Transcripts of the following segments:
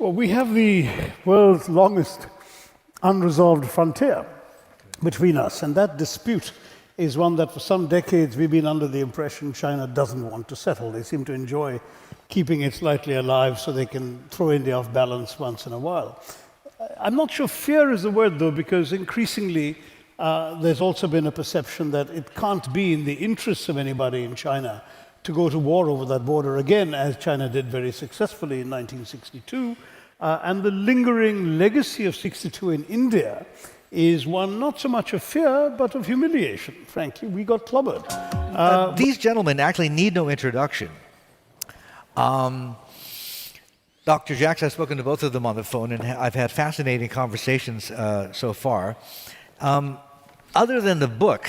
Well, we have the world's longest unresolved frontier between us, and that dispute is one that for some decades we've been under the impression China doesn't want to settle. They seem to enjoy keeping it slightly alive so they can throw India off balance once in a while. I'm not sure fear is the word, though, because increasingly there's also been a perception that it can't be in the interests of anybody in China to go to war over that border again, as China did very successfully in 1962. And the lingering legacy of 62 in India is one not so much of fear, but of humiliation. Frankly, we got clobbered. These gentlemen actually need no introduction. Dr. Jacques, I've spoken to both of them on the phone, and I've had fascinating conversations so far. Other than the book,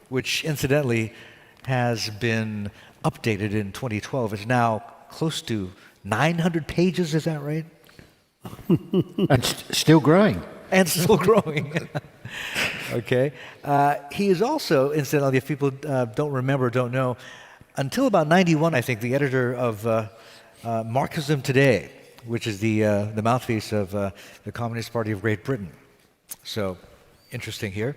which incidentally has been updated in 2012, it's now close to 900 pages, is that right? And still growing. And still growing. Okay. He is also, incidentally, if people don't remember, don't know, until about 91, I think, the editor of Marxism Today, which is the mouthpiece of the Communist Party of Great Britain. So, interesting here.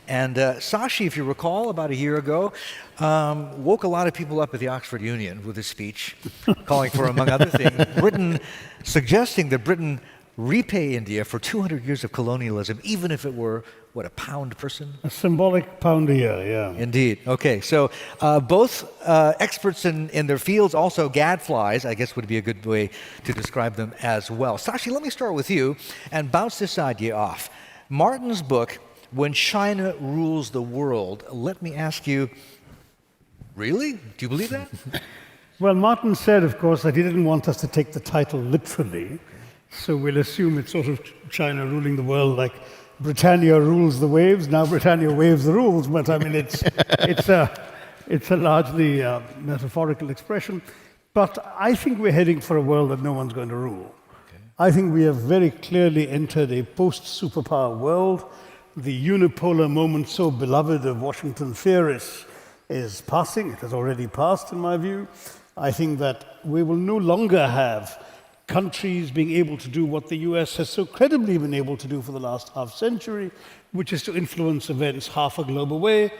And Shashi, if you recall, about a year ago, woke a lot of people up at the Oxford Union with his speech, calling for, among other things, suggesting that Britain repay India for 200 years of colonialism, even if it were, what, a pound person? A symbolic pound a year, yeah. Indeed. Okay, so both experts in their fields, also gadflies, I guess would be a good way to describe them as well. Shashi, let me start with you and bounce this idea off. Martin's book, When China Rules the World, let me ask you, really? Do you believe that? Well, Martin said, of course, that he didn't want us to take the title literally. So we'll assume it's sort of China ruling the world like Britannia rules the waves. Now Britannia waves the rules, but I mean, it's a largely metaphorical expression. But I think we're heading for a world that no one's going to rule. Okay. I think we have very clearly entered a post-superpower world. The unipolar moment so beloved of Washington theorists is passing. It has already passed, in my view. I think that we will no longer have countries being able to do what the US has so credibly been able to do for the last half century, which is to influence events half a globe away,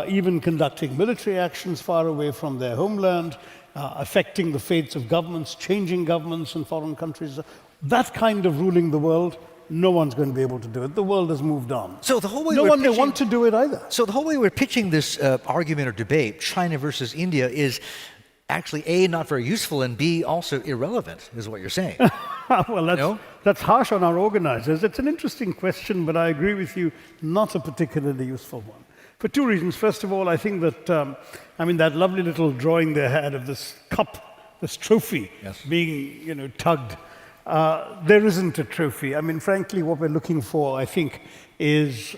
even conducting military actions far away from their homeland, affecting the fates of governments, changing governments in foreign countries. That kind of ruling the world, no one's going to be able to do it. The world has moved on. So the whole way no one may want to do it either. So the whole way we're pitching this argument or debate, China versus India, is actually A, not very useful, and B, also irrelevant, is what you're saying. Well, that's harsh on our organizers. It's an interesting question, but I agree with you, not a particularly useful one. For two reasons. First of all, I think that, that lovely little drawing they had of this cup, this trophy, yes, being, tugged. There isn't a trophy. I mean, frankly, what we're looking for, I think, is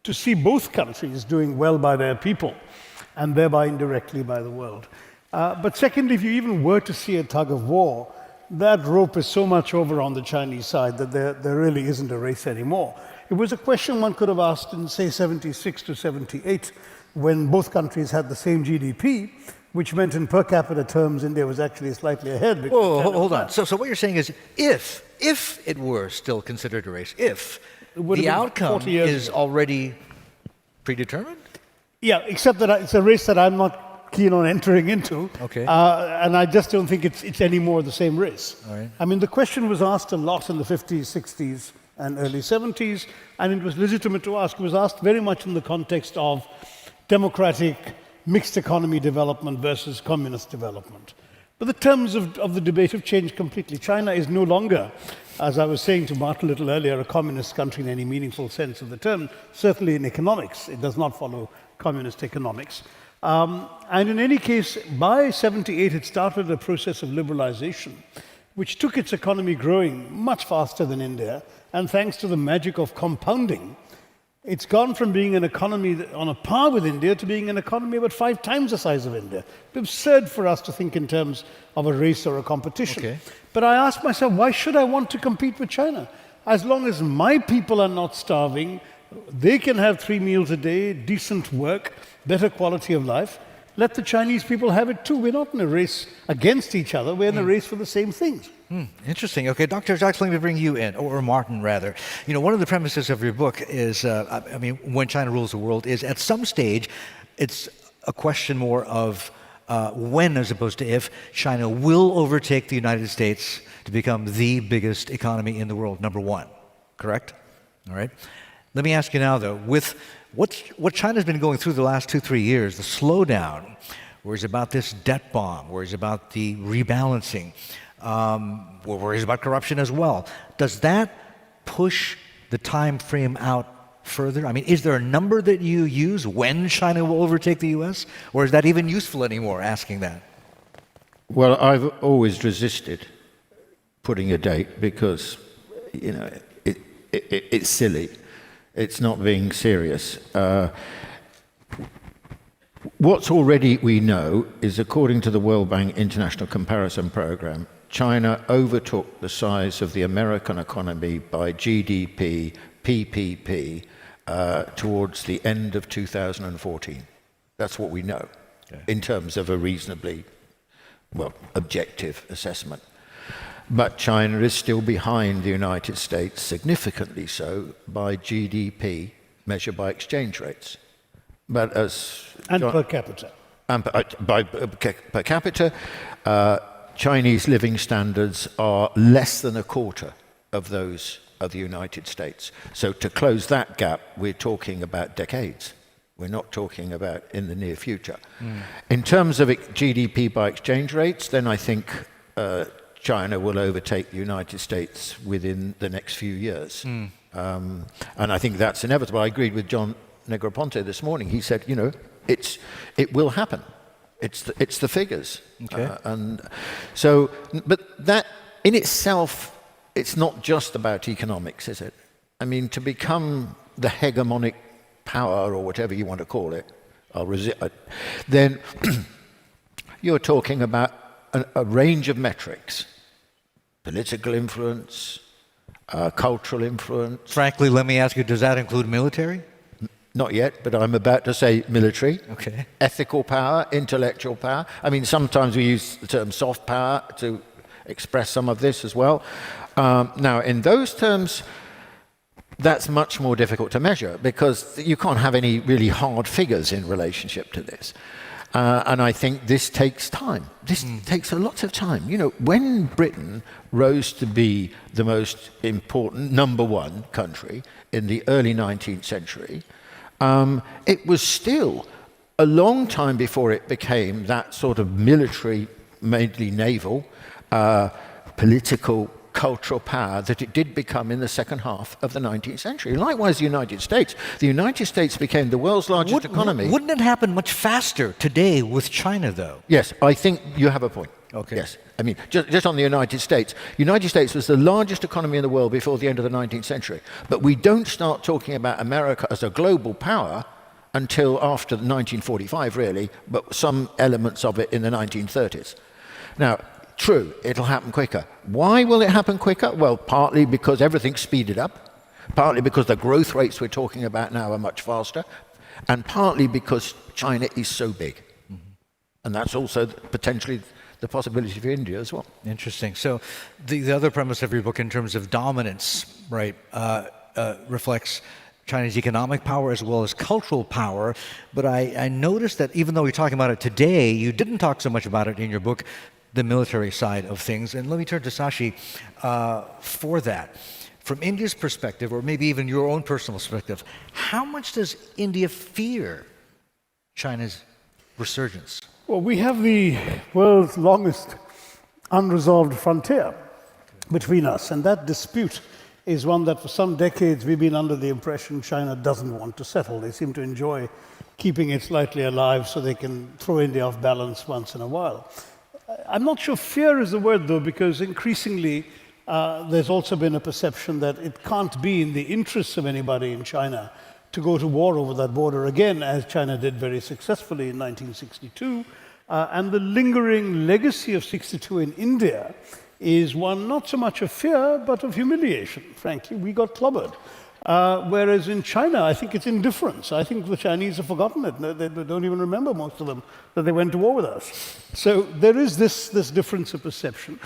to see both countries doing well by their people, and thereby indirectly by the world. But secondly, if you even were to see a tug of war, that rope is so much over on the Chinese side that there really isn't a race anymore. It was a question one could have asked in, say, 76 to 78, when both countries had the same GDP, which meant in per capita terms, India was actually slightly ahead. Whoa, hold on. So what you're saying is, if it were still considered a race, if the outcome is already predetermined? Yeah, except that it's a race that I'm not keen on entering into. Okay. And I just don't think it's any more the same race. All right. I mean, the question was asked a lot in the 50s, 60s, and early 70s, and it was legitimate to ask. It was asked very much in the context of democratic mixed economy development versus communist development. But the terms of the debate have changed completely. China is no longer, as I was saying to Martin a little earlier, a communist country in any meaningful sense of the term. Certainly in economics, it does not follow communist economics. And in any case, by 78, it started a process of liberalization, which took its economy growing much faster than India. And thanks to the magic of compounding, it's gone from being an economy on a par with India to being an economy about 5 times the size of India. It's absurd for us to think in terms of a race or a competition. Okay. But I asked myself, why should I want to compete with China? As long as my people are not starving, they can have 3 meals a day, decent work, better quality of life. Let the Chinese people have it too. We're not in a race against each other. We're in a race for the same things. Interesting. Okay, Dr. Jacques, let me bring you in, or Martin, rather. One of the premises of your book is, when China rules the world, is at some stage, it's a question more of when as opposed to if China will overtake the United States to become the biggest economy in the world, number one. Correct? All right. Let me ask you now, though, with what China's been going through the last 2-3 years, the slowdown, worries about this debt bomb, worries about the rebalancing, worries about corruption as well. Does that push the time frame out further? I mean, is there a number that you use when China will overtake the U.S., or is that even useful anymore, asking that? Well, I've always resisted putting a date because, it's silly. It's not being serious. What's already we know is, according to the World Bank International Comparison Program, China overtook the size of the American economy by GDP, PPP, towards the end of 2014. That's what we know, in terms of a reasonably, objective assessment. But China is still behind the United States, significantly so, by GDP measured by exchange rates. But per capita. And per capita, Chinese living standards are less than a quarter of those of the United States. So to close that gap, we're talking about decades. We're not talking about in the near future. In terms of GDP by exchange rates, then I think China will overtake the United States within the next few years. And I think that's inevitable. I agreed with John Negroponte this morning. He said, it will happen. It's the figures. Okay. And so, but that in itself, it's not just about economics, is it? I mean, to become the hegemonic power, or whatever you want to call it, then you're talking about a range of metrics: political influence, cultural influence. Frankly, let me ask you, does that include military? Not yet, but I'm about to say military. Okay. Ethical power, intellectual power. I mean, sometimes we use the term soft power to express some of this as well. Now, in those terms, that's much more difficult to measure because you can't have any really hard figures in relationship to this. And I think this takes time. This takes a lot of time. When Britain rose to be the most important number one country in the early 19th century, it was still a long time before it became that sort of military, mainly naval, political, cultural power that it did become in the second half of the 19th century. Likewise, the United States. The United States became the world's largest economy. Wouldn't it happen much faster today with China, though? Yes, I think you have a point. Okay. Yes. I mean, just on the United States. United States was the largest economy in the world before the end of the 19th century. But we don't start talking about America as a global power until after 1945, really, but some elements of it in the 1930s. Now, true, it'll happen quicker. Why will it happen quicker? Well, partly because everything's speeded up, partly because the growth rates we're talking about now are much faster, and partly because China is so big. And that's also potentially the possibility for India as well. Interesting. So the other premise of your book in terms of dominance, right, reflects China's economic power as well as cultural power. But I noticed that even though we're talking about it today, you didn't talk so much about it in your book, the military side of things. And let me turn to Shashi for that. From India's perspective, or maybe even your own personal perspective, how much does India fear China's resurgence? Well, we have the world's longest unresolved frontier between us, and that dispute is one that for some decades we've been under the impression China doesn't want to settle. They seem to enjoy keeping it slightly alive so they can throw India off balance once in a while. I'm not sure fear is the word, though, because increasingly there's also been a perception that it can't be in the interests of anybody in China to go to war over that border again, as China did very successfully in 1962. And the lingering legacy of 62 in India is one not so much of fear, but of humiliation, frankly. We got clobbered. Whereas in China, I think it's indifference. I think the Chinese have forgotten it. They don't even remember, most of them, that they went to war with us. So there is this difference of perception.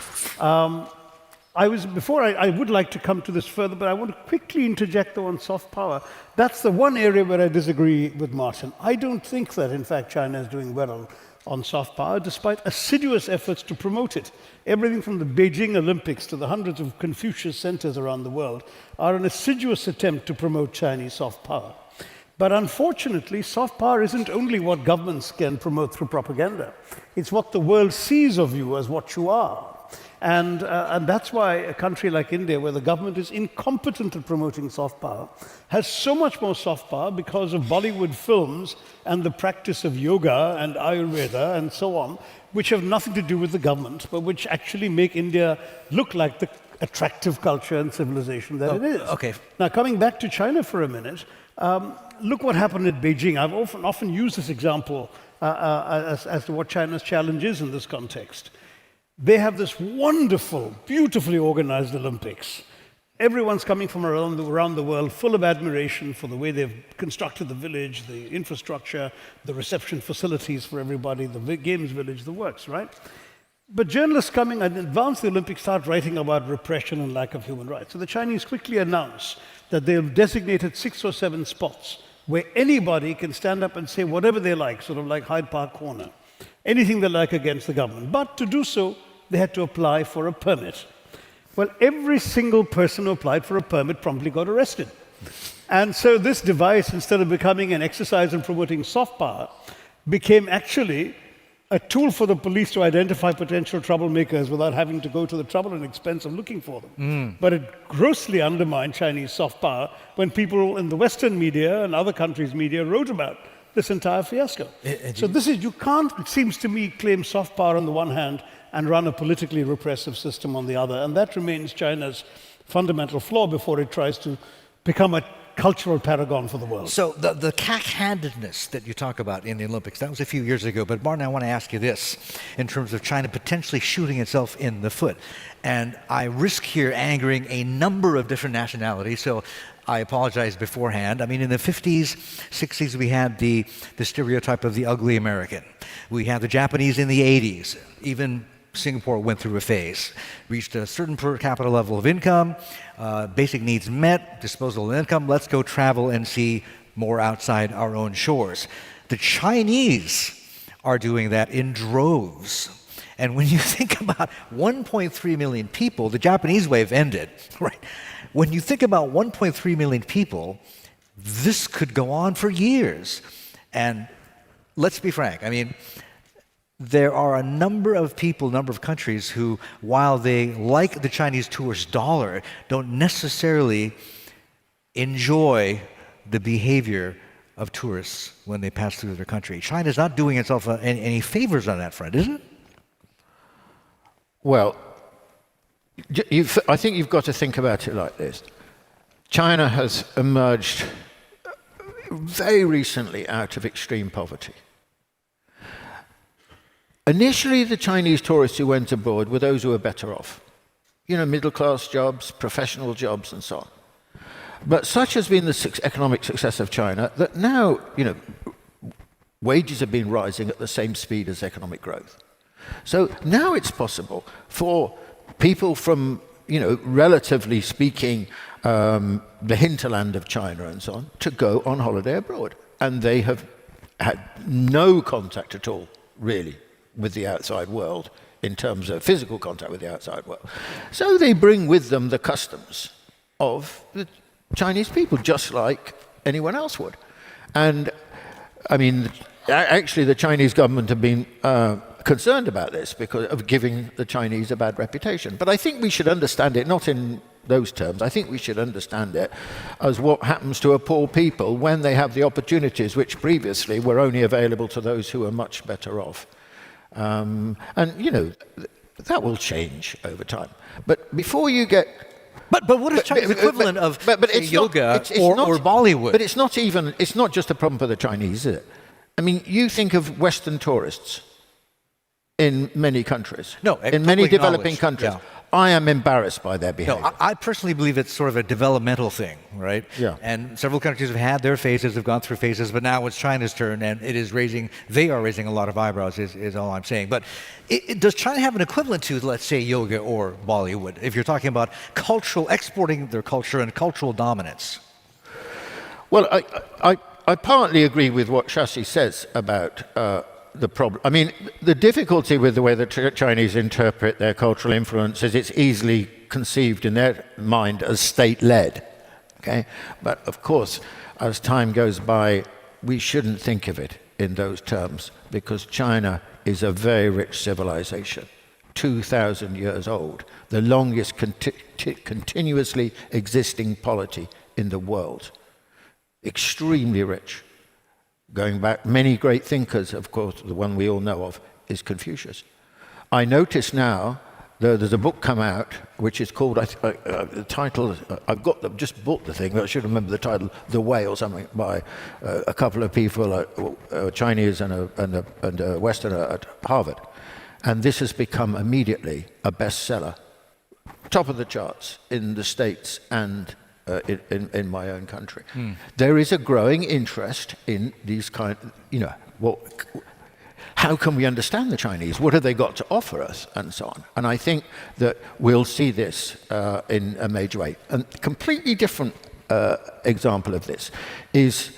I would like to come to this further, but I want to quickly interject though on soft power. That's the one area where I disagree with Martin. I don't think that, in fact, China is doing well on soft power, despite assiduous efforts to promote it. Everything from the Beijing Olympics to the hundreds of Confucius centers around the world are an assiduous attempt to promote Chinese soft power. But unfortunately, soft power isn't only what governments can promote through propaganda. It's what the world sees of you as what you are. And that's why a country like India, where the government is incompetent at promoting soft power, has so much more soft power because of Bollywood films and the practice of yoga and Ayurveda and so on, which have nothing to do with the government, but which actually make India look like the attractive culture and civilization that it is. Okay. Now, coming back to China for a minute, look what happened at Beijing. I've often used this example as to what China's challenge is in this context. They have this wonderful, beautifully organized Olympics. Everyone's coming from around the world, full of admiration for the way they've constructed the village, the infrastructure, the reception facilities for everybody, the games village, the works, right? But journalists coming and advance the Olympics start writing about repression and lack of human rights. So the Chinese quickly announce that they've designated 6 or 7 spots where anybody can stand up and say whatever they like, sort of like Hyde Park Corner, anything they like against the government. But to do so, they had to apply for a permit. Well, every single person who applied for a permit promptly got arrested. And so this device, instead of becoming an exercise in promoting soft power, became actually a tool for the police to identify potential troublemakers without having to go to the trouble and expense of looking for them. But it grossly undermined Chinese soft power when people in the Western media and other countries' media wrote about this entire fiasco. So you can't, it seems to me, claim soft power on the one hand and run a politically repressive system on the other. And that remains China's fundamental flaw before it tries to become a cultural paragon for the world. So the cack-handedness that you talk about in the Olympics, that was a few years ago. But Martin, I want to ask you this in terms of China potentially shooting itself in the foot. And I risk here angering a number of different nationalities, so I apologize beforehand. I mean, in the 50s, 60s, we had the stereotype of the ugly American. We had the Japanese in the 80s. Even Singapore went through a phase, reached a certain per capita level of income, basic needs met, disposable income, let's go travel and see more outside our own shores. The Chinese are doing that in droves. And when you think about 1.3 million people, the Japanese wave ended, right? When you think about 1.3 million people, this could go on for years. And let's be frank, I mean, there are a number of people, a number of countries who, while they like the Chinese tourist dollar, don't necessarily enjoy the behavior of tourists when they pass through their country. China's not doing itself any favors on that front, is it? Well, I think you've got to think about it like this. China has emerged very recently out of extreme poverty. Initially, the Chinese tourists who went abroad were those who were better off. You know, middle-class jobs, professional jobs, and so on. But such has been the economic success of China that now, you know, wages have been rising at the same speed as economic growth. So now it's possible for people from, you know, relatively speaking, the hinterland of China and so on, to go on holiday abroad. And they have had no contact at all, really, with the outside world in terms of physical contact with the outside world. So they bring with them the customs of the Chinese people, just like anyone else would. And, I mean, actually the Chinese government have been concerned about this because of giving the Chinese a bad reputation. But I think we should understand it not in those terms. I think we should understand it as what happens to a poor people when they have the opportunities which previously were only available to those who are much better off. And, you know, that will change over time. But before you get... But what is China's equivalent of yoga or Bollywood? But it's not just a problem for the Chinese, is it? I mean, you think of Western tourists in many countries, in many developing countries. Yeah. I am embarrassed by their behavior. No, I personally believe it's sort of a developmental thing, right? Yeah. And several countries have had their phases, have gone through phases, but now it's China's turn, and they are raising a lot of eyebrows, is all I'm saying. But does China have an equivalent to, let's say, yoga or Bollywood, if you're talking about exporting their culture and cultural dominance? Well, I partly agree with what Shashi says about the problem. I mean, the difficulty with the way the Chinese interpret their cultural influence is it's easily conceived in their mind as state-led, okay? But of course, as time goes by, we shouldn't think of it in those terms because China is a very rich civilization, 2,000 years old, the longest continuously existing polity in the world, extremely rich. Going back, many great thinkers, of course, the one we all know of is Confucius. I notice now there's a book come out which is called, the title, I've just bought the thing, but I should remember the title, The Way or something, by a couple of people, a Chinese and a Westerner at Harvard. And this has become immediately a bestseller, top of the charts in the States and in my own country. There is a growing interest in these how can we understand the Chinese? What have they got to offer us? And so on. And I think that we'll see this in a major way. A completely different example of this is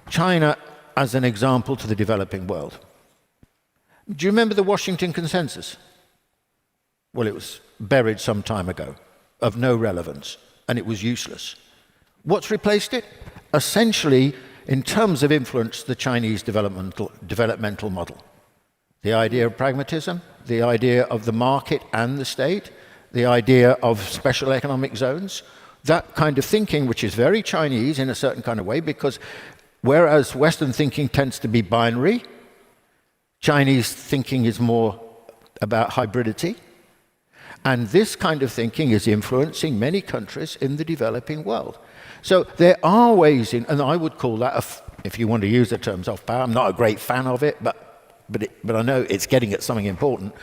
China as an example to the developing world. Do you remember the Washington Consensus? Well, it was buried some time ago, of no relevance. And it was useless. What's replaced it? Essentially, in terms of influence, the Chinese developmental model. The idea of pragmatism, the idea of the market and the state, the idea of special economic zones, that kind of thinking, which is very Chinese in a certain kind of way, because whereas Western thinking tends to be binary, Chinese thinking is more about hybridity. And this kind of thinking is influencing many countries in the developing world. So there are ways in, and I would call that, if you want to use the term soft power, I'm not a great fan of it, but I know it's getting at something important.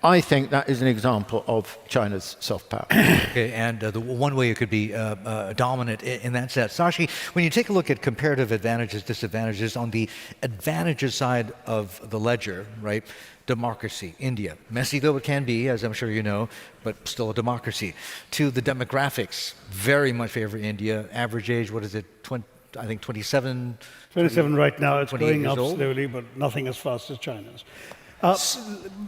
I think that is an example of China's soft power. Okay, and the one way it could be dominant in that sense. Sashi, when you take a look at comparative advantages, disadvantages, on the advantages side of the ledger, right? Democracy, India. Messy though it can be, as I'm sure you know, but still a democracy. To the demographics, very much favor India. Average age, what is it? I think 27. 27 right now. It's going up slowly, but nothing as fast as China's.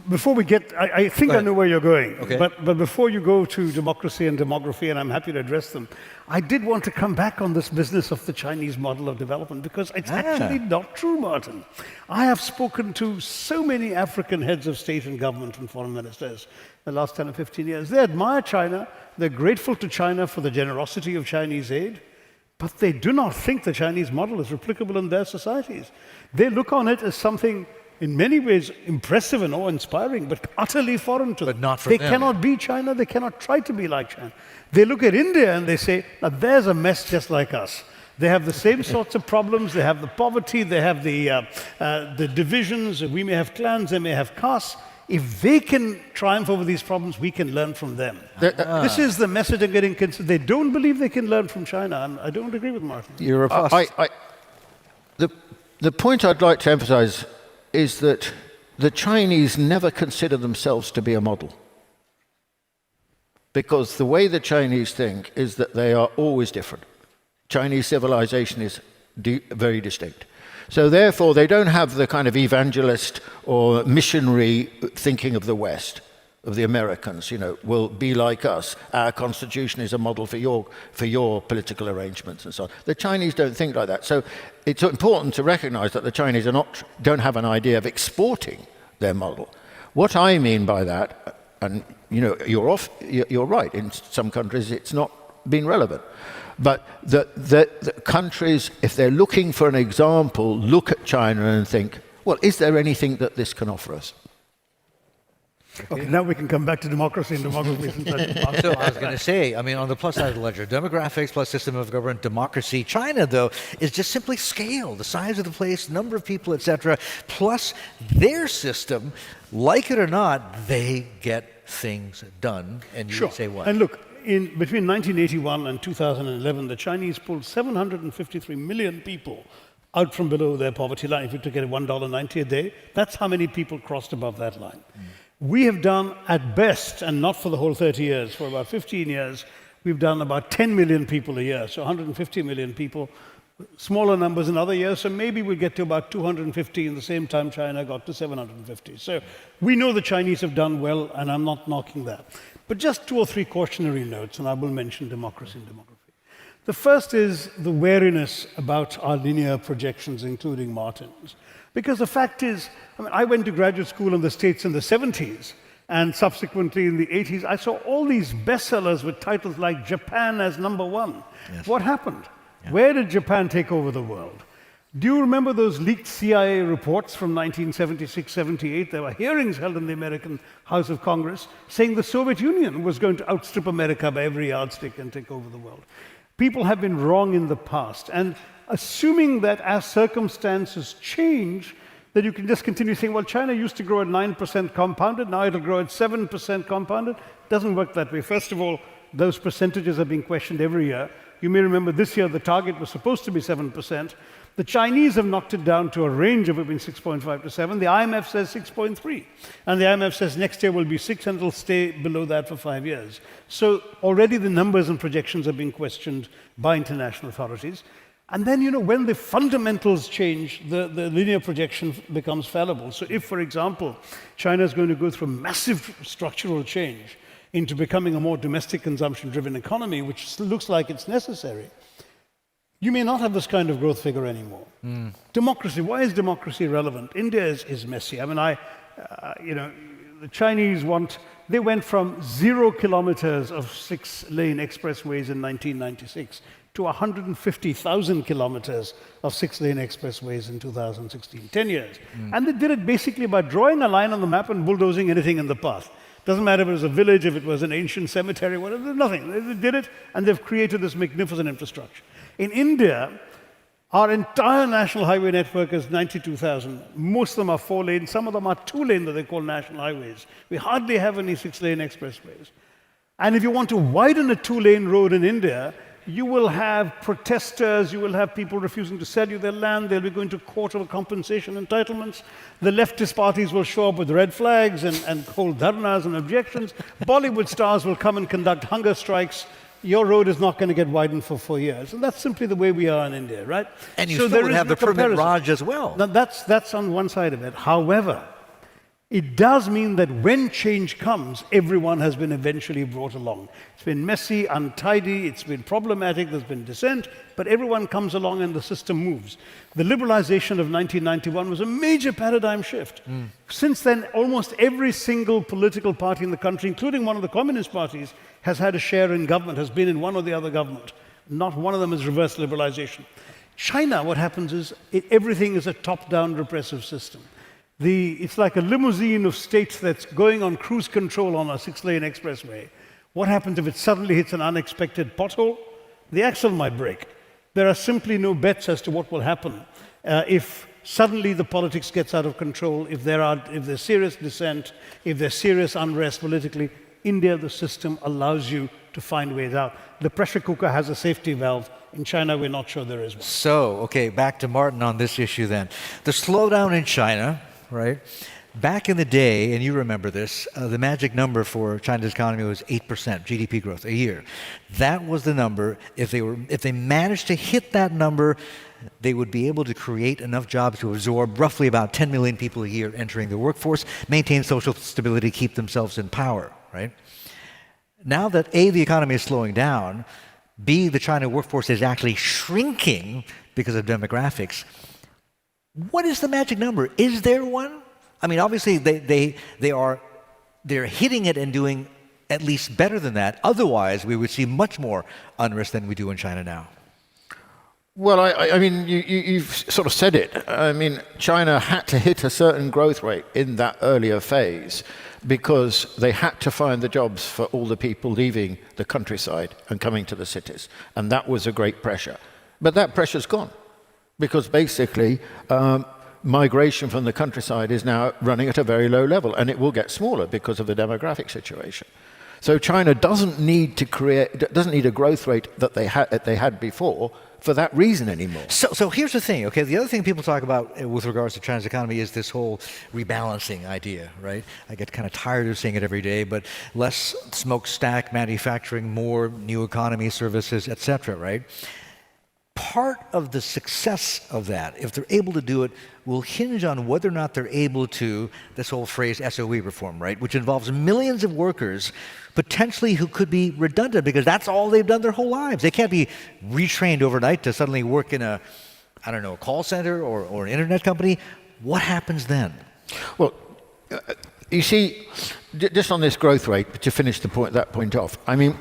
Before we get, I think I know where you're going, okay. but before you go to democracy and demography, and I'm happy to address them, I did want to come back on this business of the Chinese model of development, because it's actually not true, Martin. I have spoken to so many African heads of state and government and foreign ministers the last 10 or 15 years. They admire China, they're grateful to China for the generosity of Chinese aid, but they do not think the Chinese model is replicable in their societies. They look on it as something in many ways impressive and awe-inspiring, but utterly foreign to them. But not for them. They them. cannot be China, they cannot try to be like China. They look at India and they say, now there's a mess just like us. They have the same sorts of problems, they have the poverty, they have the divisions, we may have clans, they may have castes. If they can triumph over these problems, we can learn from them. This is the message I'm getting considered. They don't believe they can learn from China, and I don't agree with Martin. You're a The point I'd like to emphasize is that the Chinese never consider themselves to be a model. Because the way the Chinese think is that they are always different. Chinese civilization is very distinct. So therefore, they don't have the kind of evangelist or missionary thinking of the West, of the Americans, will be like us. Our constitution is a model for your political arrangements and so on. The Chinese don't think like that. So it's important to recognize that the Chinese don't have an idea of exporting their model. What I mean by that, and you're right, in some countries it's not been relevant. But the countries, if they're looking for an example, look at China and think, well, is there anything that this can offer us? Okay, now we can come back to democracy and demography. So I was going to say, on the plus side of the ledger, demographics plus system of government, democracy. China, though, is just simply scale, the size of the place, number of people, etc. Plus their system, like it or not, they get things done, and you Sure. would say what? And look, between 1981 and 2011, the Chinese pulled 753 million people out from below their poverty line. If you took it at $1.90 a day, that's how many people crossed above that line. We have done, at best, and not for the whole 30 years, for about 15 years, we've done about 10 million people a year, so 150 million people. Smaller numbers in other years, so maybe we'll get to about 250 in the same time China got to 750. So we know the Chinese have done well, and I'm not knocking that. But just 2 or 3 cautionary notes, and I will mention democracy and demography. The first is the wariness about our linear projections, including Martin's. Because the fact is, I went to graduate school in the States in the 70s, and subsequently in the 80s, I saw all these bestsellers with titles like Japan as #1. Yes. What happened? Yeah. Where did Japan take over the world? Do you remember those leaked CIA reports from 1976-78? There were hearings held in the American House of Congress saying the Soviet Union was going to outstrip America by every yardstick and take over the world. People have been wrong in the past, and assuming that as circumstances change, that you can just continue saying, well, China used to grow at 9% compounded, now it'll grow at 7% compounded. It doesn't work that way. First of all, those percentages are being questioned every year. You may remember this year the target was supposed to be 7%. The Chinese have knocked it down to a range of between 6.5 to 7. The IMF says 6.3. And the IMF says next year will be 6 and it'll stay below that for 5 years. So already the numbers and projections are being questioned by international authorities. And then, when the fundamentals change, the linear projection becomes fallible. So if, for example, China is going to go through massive structural change into becoming a more domestic consumption-driven economy, which looks like it's necessary, you may not have this kind of growth figure anymore. Democracy, why is democracy relevant? India is messy. The Chinese they went from 0 kilometers of 6-lane expressways in 1996 to 150,000 kilometers of 6-lane expressways in 2016, 10 years. And they did it basically by drawing a line on the map and bulldozing anything in the path. Doesn't matter if it was a village, if it was an ancient cemetery, whatever, nothing. They did it, and they've created this magnificent infrastructure. In India, our entire national highway network is 92,000. Most of them are 4-lane, some of them are 2-lane that they call national highways. We hardly have any 6-lane expressways. And if you want to widen a 2-lane road in India, you will have protesters, you will have people refusing to sell you their land, they'll be going to court over compensation entitlements. The leftist parties will show up with red flags and hold dharnas and objections. Bollywood stars will come and conduct hunger strikes. Your road is not going to get widened for 4 years. And that's simply the way we are in India, right? And you still would have the permit Raj as well. Now, that's on one side of it. However, it does mean that when change comes, everyone has been eventually brought along. It's been messy, untidy, it's been problematic, there's been dissent, but everyone comes along and the system moves. The liberalization of 1991 was a major paradigm shift. Since then, almost every single political party in the country, including one of the communist parties, has had a share in government, has been in one or the other government. Not one of them is reverse liberalization. China, what happens is everything is a top-down repressive system. It's like a limousine of states that's going on cruise control on a 6-lane expressway. What happens if it suddenly hits an unexpected pothole? The axle might break. There are simply no bets as to what will happen if suddenly the politics gets out of control, if there's serious dissent, if there's serious unrest politically. India, the system allows you to find ways out. The pressure cooker has a safety valve. In China, we're not sure there is one. So, okay, back to Martin on this issue then. The slowdown in China, right? Back in the day, and you remember this, the magic number for China's economy was 8% GDP growth a year. That was the number. If they managed to hit that number, they would be able to create enough jobs to absorb roughly about 10 million people a year entering the workforce, maintain social stability, keep themselves in power, right? Now that A, the economy is slowing down, B, the China workforce is actually shrinking because of demographics. What is the magic number? Is there one? I mean, obviously they're hitting it and doing at least better than that. Otherwise, we would see much more unrest than we do in China now. Well, I mean, you've sort of said it. I mean, China had to hit a certain growth rate in that earlier phase because they had to find the jobs for all the people leaving the countryside and coming to the cities. And that was a great pressure. But that pressure's gone because basically migration from the countryside is now running at a very low level, and it will get smaller because of the demographic situation. So China doesn't need a growth rate that they had before for that reason anymore. So here's the thing, okay? The other thing people talk about with regards to China's economy is this whole rebalancing idea, right? I get kind of tired of saying it every day, but less smokestack manufacturing, more new economy services, et cetera, right? Part of the success of that, if they're able to do it, will hinge on whether or not they're able to, this whole phrase SOE reform, right? Which involves millions of workers potentially who could be redundant because that's all they've done their whole lives. They can't be retrained overnight to suddenly work in a call center or an internet company. What happens then? Well, you see, just on this growth rate, to finish that point off, I mean,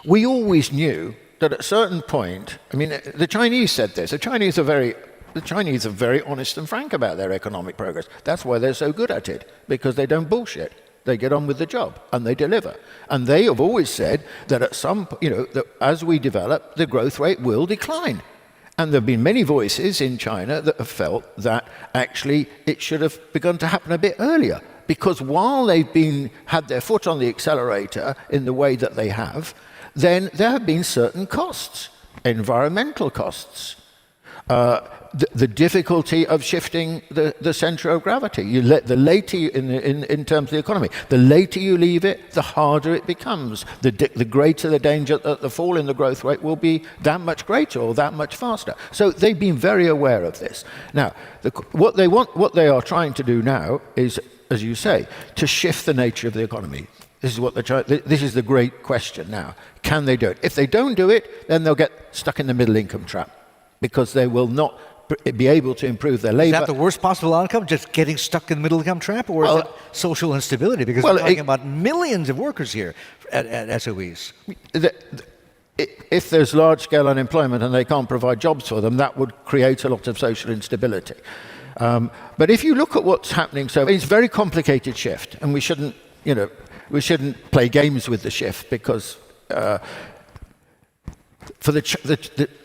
we always knew that at a certain point, I mean, the Chinese said this. The Chinese are very honest and frank about their economic progress. That's why they're so good at it, because they don't bullshit. They get on with the job and they deliver. And they have always said that at that as we develop, the growth rate will decline. And there have been many voices in China that have felt that actually it should have begun to happen a bit earlier. Because while they've had their foot on the accelerator in the way that they have, then there have been certain costs, environmental costs, the difficulty of shifting the center of gravity. The later in terms of the economy, the later you leave it, the harder it becomes. The greater the danger that the fall in the growth rate will be that much greater or that much faster. So they've been very aware of this. Now, what they are trying to do now is, as you say, to shift the nature of the economy. This is the great question now. Can they do it? If they don't do it, then they'll get stuck in the middle income trap because they will not be able to improve their labor. Is that the worst possible outcome, just getting stuck in the middle income trap, or is it social instability? Because we're talking about millions of workers here at SOEs. If there's large-scale unemployment and they can't provide jobs for them, that would create a lot of social instability. But if you look at what's happening, so it's a very complicated shift, and we shouldn't play games with the shift because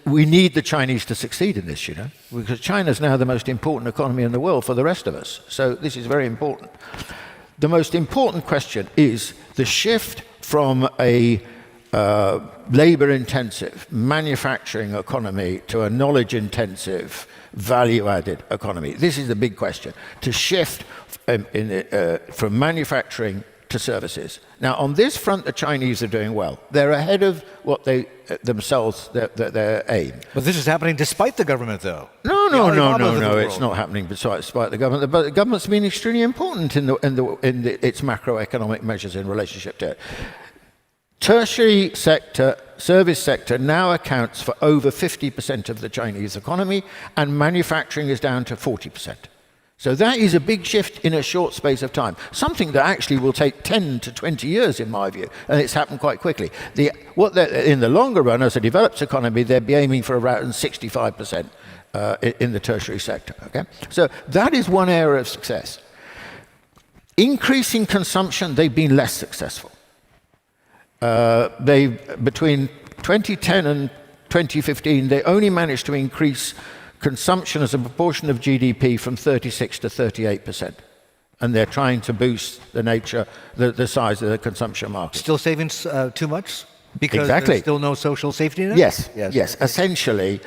we need the Chinese to succeed in this, because China's now the most important economy in the world for the rest of us. So this is very important. The most important question is the shift from a labor-intensive manufacturing economy to a knowledge-intensive, value-added economy. This is the big question, to shift from manufacturing to services. Now, on this front, the Chinese are doing well. They're ahead of what they themselves, their aim. But this is happening despite the government, though. No. It's not happening despite the government. But the government's been extremely important in its macroeconomic measures in relationship to it. Tertiary sector, service sector now accounts for over 50% of the Chinese economy, and manufacturing is down to 40%. So that is a big shift in a short space of time, something that actually will take 10 to 20 years, in my view, and it's happened quite quickly. In the longer run, as a developed economy, they'd be aiming for around 65% in the tertiary sector. Okay, so that is one area of success. Increasing consumption, they've been less successful. Between 2010 and 2015, they only managed to increase consumption as a proportion of GDP from 36 to 38%. And they're trying to boost the size of the consumption market. Still saving too much? Because exactly. There's still no social safety net? Yes. Essentially,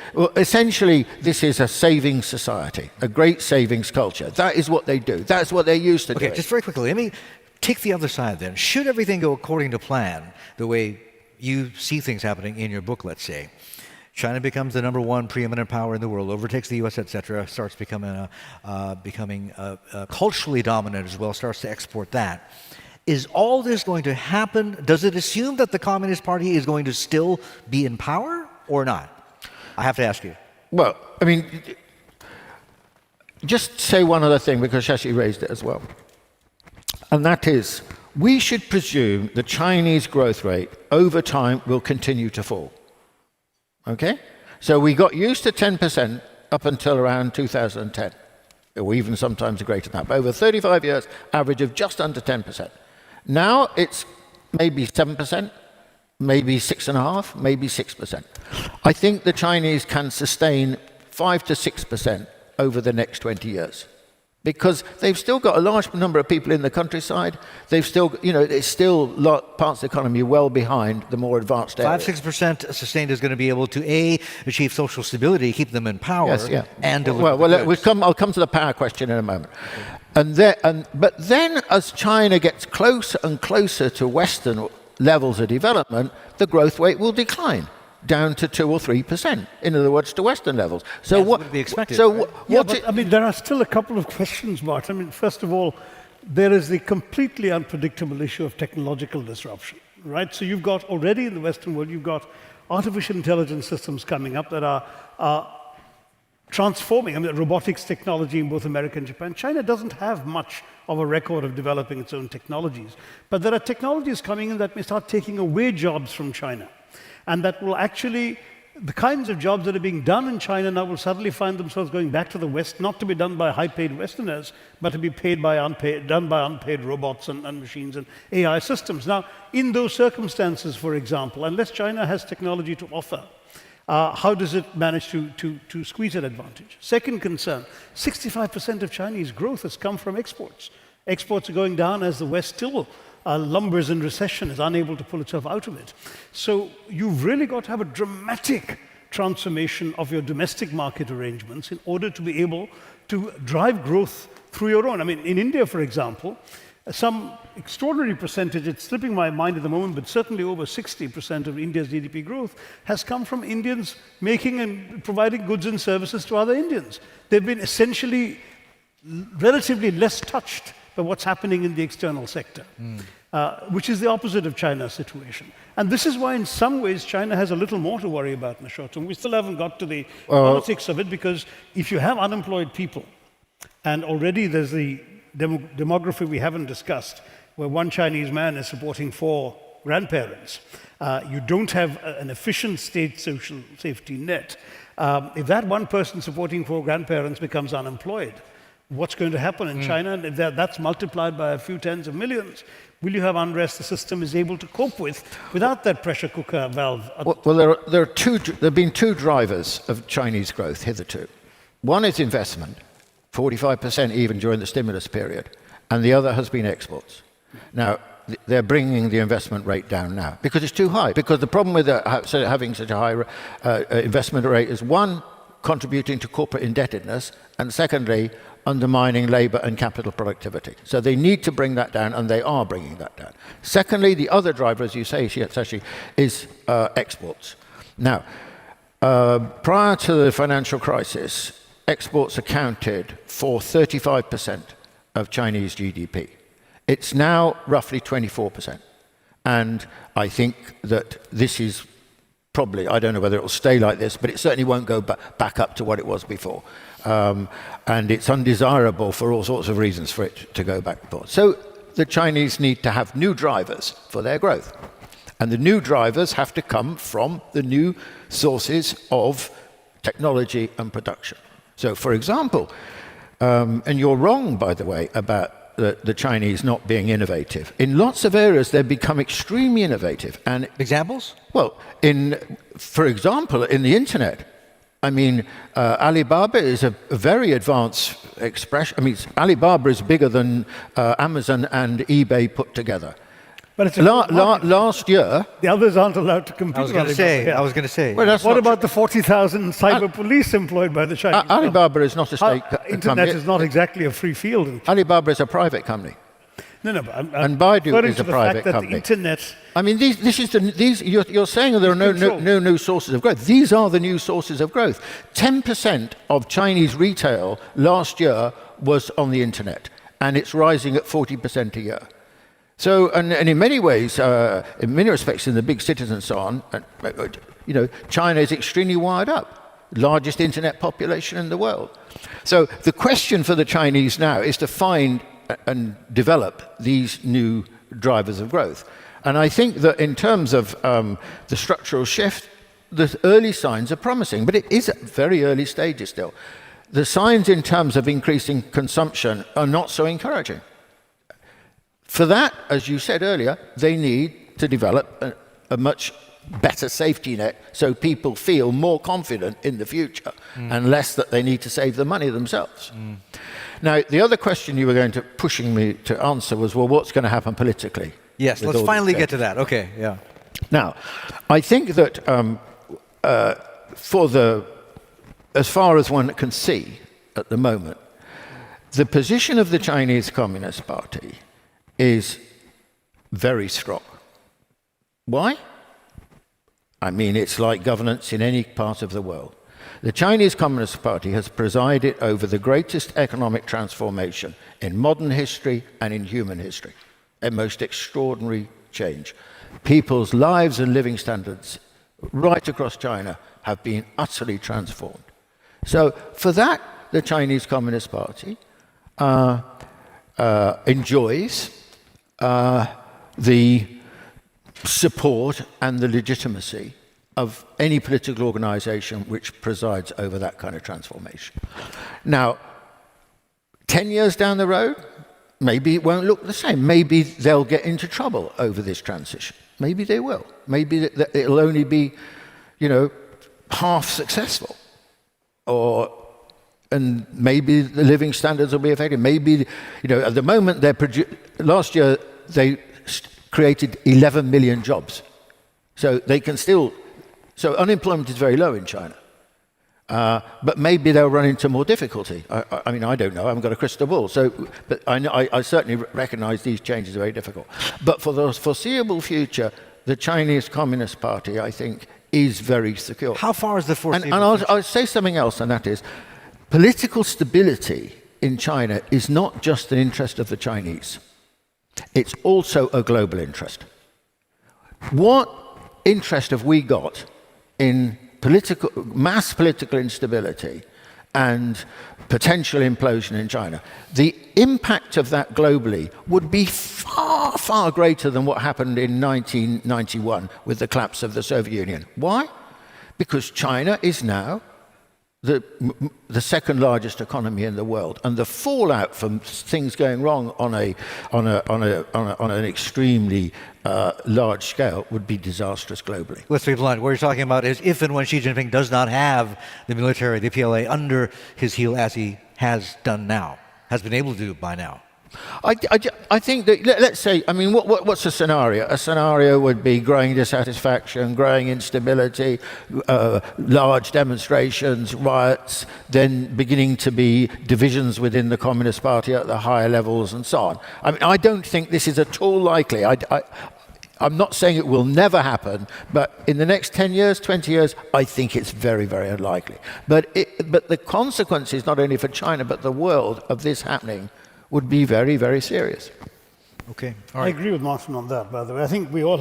this is a savings society, a great savings culture. That is what they do. That's what they're used to doing. Okay, just very quickly, let me take the other side then. Should everything go according to plan, the way you see things happening in your book, let's say, China becomes the number one preeminent power in the world, overtakes the U.S., etc., starts becoming culturally dominant as well, starts to export that. Is all this going to happen? Does it assume that the Communist Party is going to still be in power or not? I have to ask you. Well, I mean, just say one other thing, because Shashi raised it as well. And that is, we should presume the Chinese growth rate over time will continue to fall. Okay? So we got used to 10% up until around 2010, or even sometimes greater than that. But over 35 years, average of just under 10%. Now it's maybe 7%, maybe 6.5%, maybe 6%. I think the Chinese can sustain 5 to 6% over the next 20 years. Because they've still got a large number of people in the countryside. They've still, it's still parts of the economy well behind the more advanced areas. 5-6% sustained is going to be able to achieve social stability, keep them in power, Yes, yeah. and deliver I'll come to the power question in a moment. But then, as China gets closer and closer to Western levels of development, the growth rate will decline down to 2 or 3%. In other words, to Western levels. So As what would be expected, So right? what? There are still a couple of questions, Martin. First of all, there is the completely unpredictable issue of technological disruption, right? So you've got already in the Western world, you've got artificial intelligence systems coming up that are transforming. Robotics technology in both America and Japan. China doesn't have much of a record of developing its own technologies, but there are technologies coming in that may start taking away jobs from China. And that will actually, the kinds of jobs that are being done in China now will suddenly find themselves going back to the West, not to be done by high-paid Westerners, but to be done by unpaid robots and machines and AI systems. Now, in those circumstances, for example, unless China has technology to offer, how does it manage to squeeze that advantage? Second concern, 65% of Chinese growth has come from exports. Exports are going down as the West still lumbers in recession, is unable to pull itself out of it. So you've really got to have a dramatic transformation of your domestic market arrangements in order to be able to drive growth through your own. In India, for example, some extraordinary percentage, it's slipping my mind at the moment, but certainly over 60% of India's GDP growth has come from Indians making and providing goods and services to other Indians. They've been essentially relatively less touched by what's happening in the external sector, which is the opposite of China's situation. And this is why, in some ways, China has a little more to worry about in the short term. We still haven't got to the politics of it, because if you have unemployed people, and already there's the demography we haven't discussed, where one Chinese man is supporting 4 grandparents, you don't have an efficient state social safety net. If that one person supporting 4 grandparents becomes unemployed, what's going to happen in China? And if that's multiplied by a few tens of millions, will you have unrest the system is able to cope with without that pressure cooker valve? Well, there have been 2 drivers of Chinese growth hitherto. One is investment, 45% even during the stimulus period, and the other has been exports. Now, they're bringing the investment rate down now because it's too high. Because the problem with having such a high investment rate is, one, contributing to corporate indebtedness, and secondly, undermining labor and capital productivity. So they need to bring that down, and they are bringing that down. Secondly, the other driver, as you say, Shashi, is exports. Now, prior to the financial crisis, exports accounted for 35% of Chinese GDP. It's now roughly 24%. And I think that this is probably, I don't know whether it will stay like this, but it certainly won't go back up to what it was before. And it's undesirable for all sorts of reasons for it to go back and forth. So the Chinese need to have new drivers for their growth. And the new drivers have to come from the new sources of technology and production. So, for example, and you're wrong, by the way, about the Chinese not being innovative. In lots of areas, they've become extremely innovative. And examples? Well, for example, in the internet, Alibaba is a very advanced expression. Alibaba is bigger than Amazon and eBay put together. But it's last year, the others aren't allowed to compete. I was going to say. Well, what about the 40,000 cyber police employed by the Chinese? Alibaba is not a state company. Internet is not exactly a free field. Alibaba is a private company. No, but and Baidu is a private company. The internet. You're saying there are no new sources of growth. These are the new sources of growth. 10% of Chinese retail last year was on the internet, and it's rising at 40% a year. So, and in many ways, in many respects, in the big cities and so on, China is extremely wired up, largest internet population in the world. So the question for the Chinese now is to find and develop these new drivers of growth. And I think that in terms of the structural shift, the early signs are promising, but it is at very early stages still. The signs in terms of increasing consumption are not so encouraging. For that, as you said earlier, they need to develop a much better safety net so people feel more confident in the future and less that they need to save the money themselves. Now, the other question you were going to pushing me to answer was, well, what's going to happen politically? Yes, let's finally get to that. Okay, yeah. Now, I think that as far as one can see at the moment, the position of the Chinese Communist Party is very strong. Why? I mean, it's like governance in any part of the world. The Chinese Communist Party has presided over the greatest economic transformation in modern history and in human history. A most extraordinary change. People's lives and living standards right across China have been utterly transformed. So for that, the Chinese Communist Party enjoys the support and the legitimacy of any political organization which presides over that kind of transformation. Now, 10 years down the road, maybe it won't look the same. Maybe they'll get into trouble over this transition. Maybe they will. Maybe it'll only be, half successful. And maybe the living standards will be affected. Maybe, at the moment, last year they created 11 million jobs. So they can still, so unemployment is very low in China. But maybe they'll run into more difficulty. I mean, I don't know. I haven't got a crystal ball. But I certainly recognize these changes are very difficult. But for the foreseeable future, the Chinese Communist Party, I think, is very secure. How far is the foreseeable future? And I'll say something else, and that is, political stability in China is not just an interest of the Chinese. It's also a global interest. What interest have we got in mass political instability and potential implosion in China? The impact of that globally would be far, far greater than what happened in 1991 with the collapse of the Soviet Union. Why? Because China is now the second largest economy in the world, and the fallout from things going wrong on an extremely large scale would be disastrous globally. Let's be blunt. What you're talking about is if and when Xi Jinping does not have the military, the PLA, under his heel as he has done now, has been able to do by now. I think that, let's say, I mean, what's a scenario? A scenario would be growing dissatisfaction, growing instability, large demonstrations, riots, then beginning to be divisions within the Communist Party at the higher levels and so on. I mean, I don't think this is at all likely. I'm not saying it will never happen, but in the next 10 years, 20 years, I think it's very, very unlikely. But the consequences, not only for China, but the world of this happening would be very, very serious. Okay. All right. I agree with Martin on that, by the way. I think we all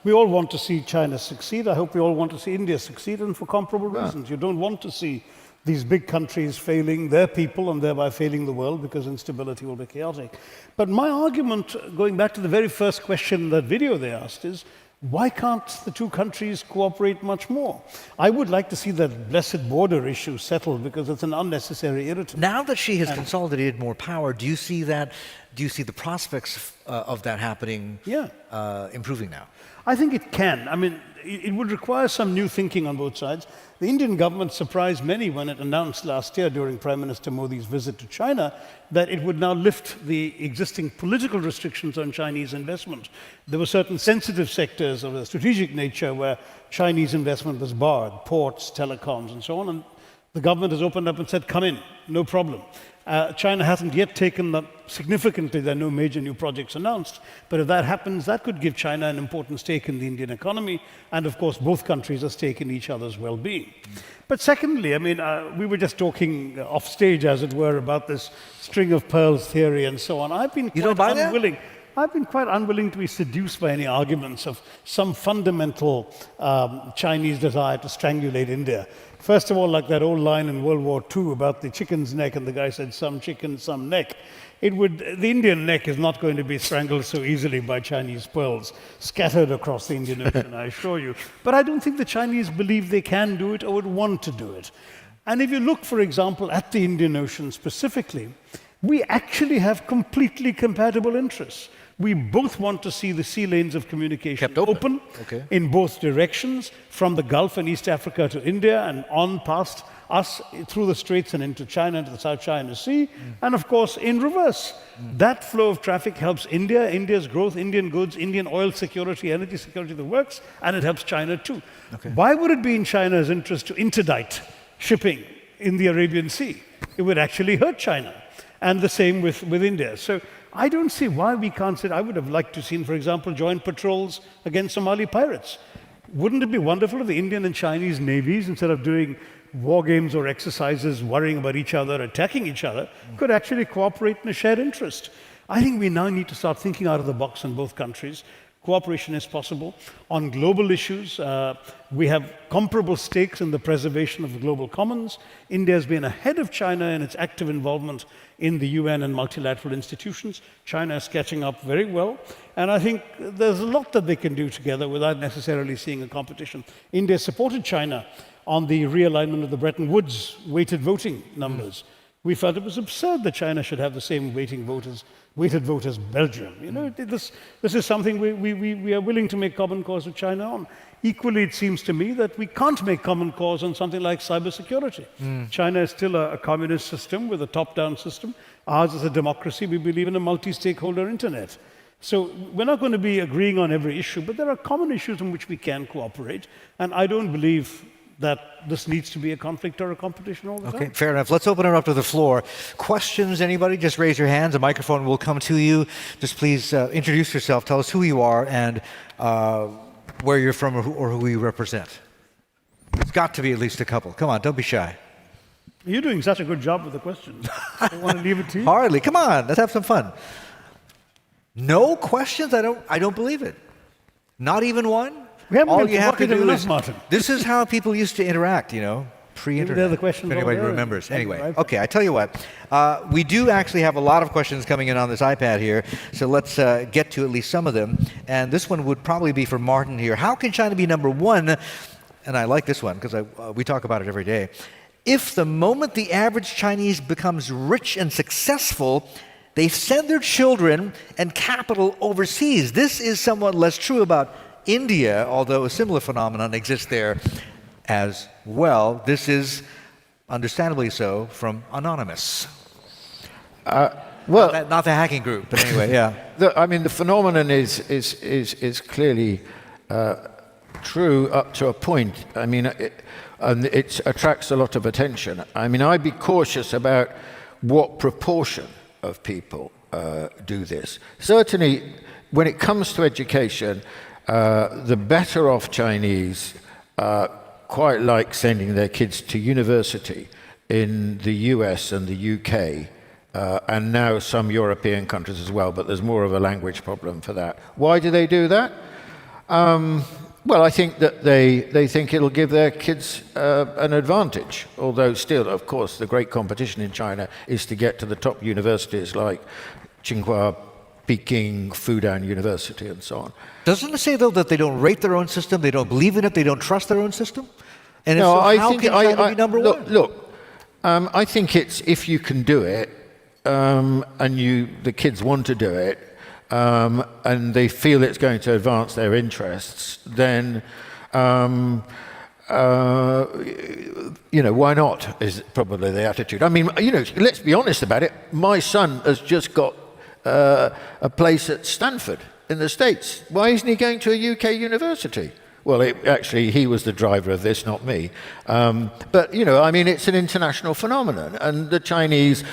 want to see China succeed. I hope we all want to see India succeed, and for comparable reasons. You don't want to see these big countries failing their people and thereby failing the world, because instability will be chaotic. But my argument, going back to the very first question in that video they asked, is why can't the two countries cooperate much more? I would like to see that blessed border issue settled, because it's an unnecessary irritant. Now that she has consolidated more power, do you see the prospects of that happening improving now? I think it can. I mean, it would require some new thinking on both sides. The Indian government surprised many when it announced last year during Prime Minister Modi's visit to China that it would now lift the existing political restrictions on Chinese investment. There were certain sensitive sectors of a strategic nature where Chinese investment was barred, ports, telecoms, and so on. And the government has opened up and said, come in, no problem. China hasn't yet taken that significantly. There are no major new projects announced. But if that happens, that could give China an important stake in the Indian economy. And of course, both countries a stake in each other's well-being. But secondly, I mean, we were just talking off stage, as it were, about this string of pearls theory and so on. I've been quite unwilling to be seduced by any arguments of some fundamental Chinese desire to strangulate India. First of all, like that old line in World War II about the chicken's neck, and the guy said, some chicken, some neck. The Indian neck is not going to be strangled so easily by Chinese pearls scattered across the Indian Ocean, I assure you. But I don't think the Chinese believe they can do it or would want to do it. And if you look, for example, at the Indian Ocean specifically, we actually have completely compatible interests. We both want to see the sea lanes of communication Kept open. Okay. in both directions, from the Gulf and East Africa to India and on past us through the Straits and into China, into the South China Sea, and of course in reverse. That flow of traffic helps India, India's growth, Indian goods, Indian oil security, energy security, the works, and it helps China too. Okay. Why would it be in China's interest to interdict shipping in the Arabian Sea? It would actually hurt China. And the same with India. So I don't see why we can't say, I would have liked to see, for example, joint patrols against Somali pirates. Wouldn't it be wonderful if the Indian and Chinese navies, instead of doing war games or exercises, worrying about each other, attacking each other, could actually cooperate in a shared interest? I think we now need to start thinking out of the box in both countries. Cooperation is possible. On global issues, we have comparable stakes in the preservation of the global commons. India has been ahead of China in its active involvement in the UN and multilateral institutions. China is catching up very well. And I think there's a lot that they can do together without necessarily seeing a competition. India supported China on the realignment of the Bretton Woods weighted voting numbers. We felt it was absurd that China should have the same weighted vote as Belgium. You know, this is something we are willing to make common cause with China on. Equally, it seems to me that we can't make common cause on something like cybersecurity. China is still a communist system with a top-down system. Ours is a democracy. We believe in a multi-stakeholder internet. So we're not going to be agreeing on every issue, but there are common issues on which we can cooperate. And I don't believe that this needs to be a conflict or a competition all the time. Okay, fair enough. Let's open it up to the floor. Questions, anybody? Just raise your hands. A microphone will come to you. Just please introduce yourself. Tell us who you are and where you're from or who you represent. There's got to be at least a couple. Come on, don't be shy. You're doing such a good job with the questions. I want to leave it to you. Hardly. Come on, let's have some fun. No questions? I don't believe it. Not even one? We haven't All been you have to do enough, is, Martin. this is how people used to interact, you know, pre-internet. They're the questions if anybody over there. remembers. Anyway, Right. okay, I tell you what. We do actually have a lot of questions coming in on this iPad here, so let's get to at least some of them. And this one would probably be for Martin here. How can China be number one? And I like this one because we talk about it every day. If the moment the average Chinese becomes rich and successful, they send their children and capital overseas. This is somewhat less true about India, although a similar phenomenon exists there as well. This is understandably so from Anonymous. Well, not the hacking group, but anyway, yeah. The phenomenon is clearly true up to a point. It attracts a lot of attention. I'd be cautious about what proportion of people do this. Certainly, when it comes to education, the better off Chinese quite like sending their kids to university in the US and the UK, and now some European countries as well, but there's more of a language problem for that. Why do they do that? Well, I think that they think it'll give their kids an advantage, although still, of course, the great competition in China is to get to the top universities like Tsinghua, Peking, Fudan University, and so on. Doesn't it say, though, that they don't rate their own system, they don't believe in it, they don't trust their own system? And no, so I how think can China be number one? Look, I think it's if you can do it, and the kids want to do it, and they feel it's going to advance their interests, then why not? Is probably the attitude. Let's be honest about it. My son has just got a place at Stanford in the States. Why isn't he going to a UK university? Well, actually, he was the driver of this, not me. But it's an international phenomenon, and the Chinese,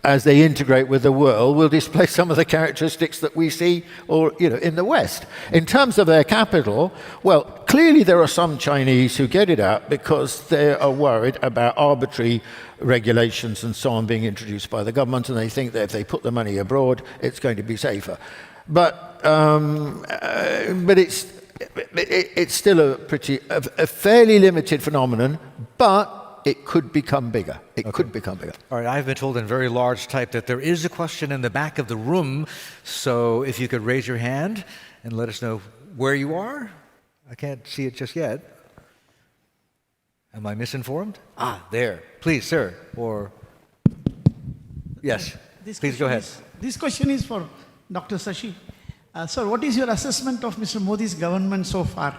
as they integrate with the world, will display some of the characteristics that we see in the West. In terms of their capital, well, clearly there are some Chinese who get it out because they are worried about arbitrary regulations and so on being introduced by the government, and they think that if they put the money abroad, it's going to be safer. But it's still a fairly limited phenomenon, but it could become bigger. It could become bigger. All right, I've been told in very large type that there is a question in the back of the room, so if you could raise your hand and let us know where you are. I can't see it just yet. Am I misinformed? There. Please, sir. Or yes. Please go ahead. This question is for Dr. Shashi. Sir, what is your assessment of Mr. Modi's government so far?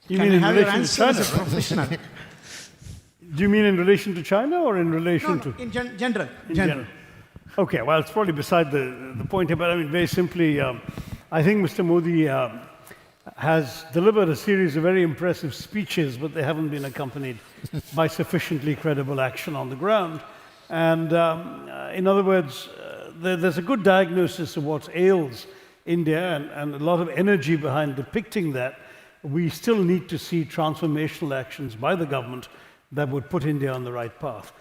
You Can mean I in have your relation to answer as a China? professional? Do you mean in relation to China or in relation No, to... in general. In general. Okay, well, it's probably beside the point here, but I mean, very simply, I think Mr. Modi has delivered a series of very impressive speeches, but they haven't been accompanied by sufficiently credible action on the ground. And in other words, there's a good diagnosis of what ails India and a lot of energy behind depicting that. We still need to see transformational actions by the government that would put India on the right path.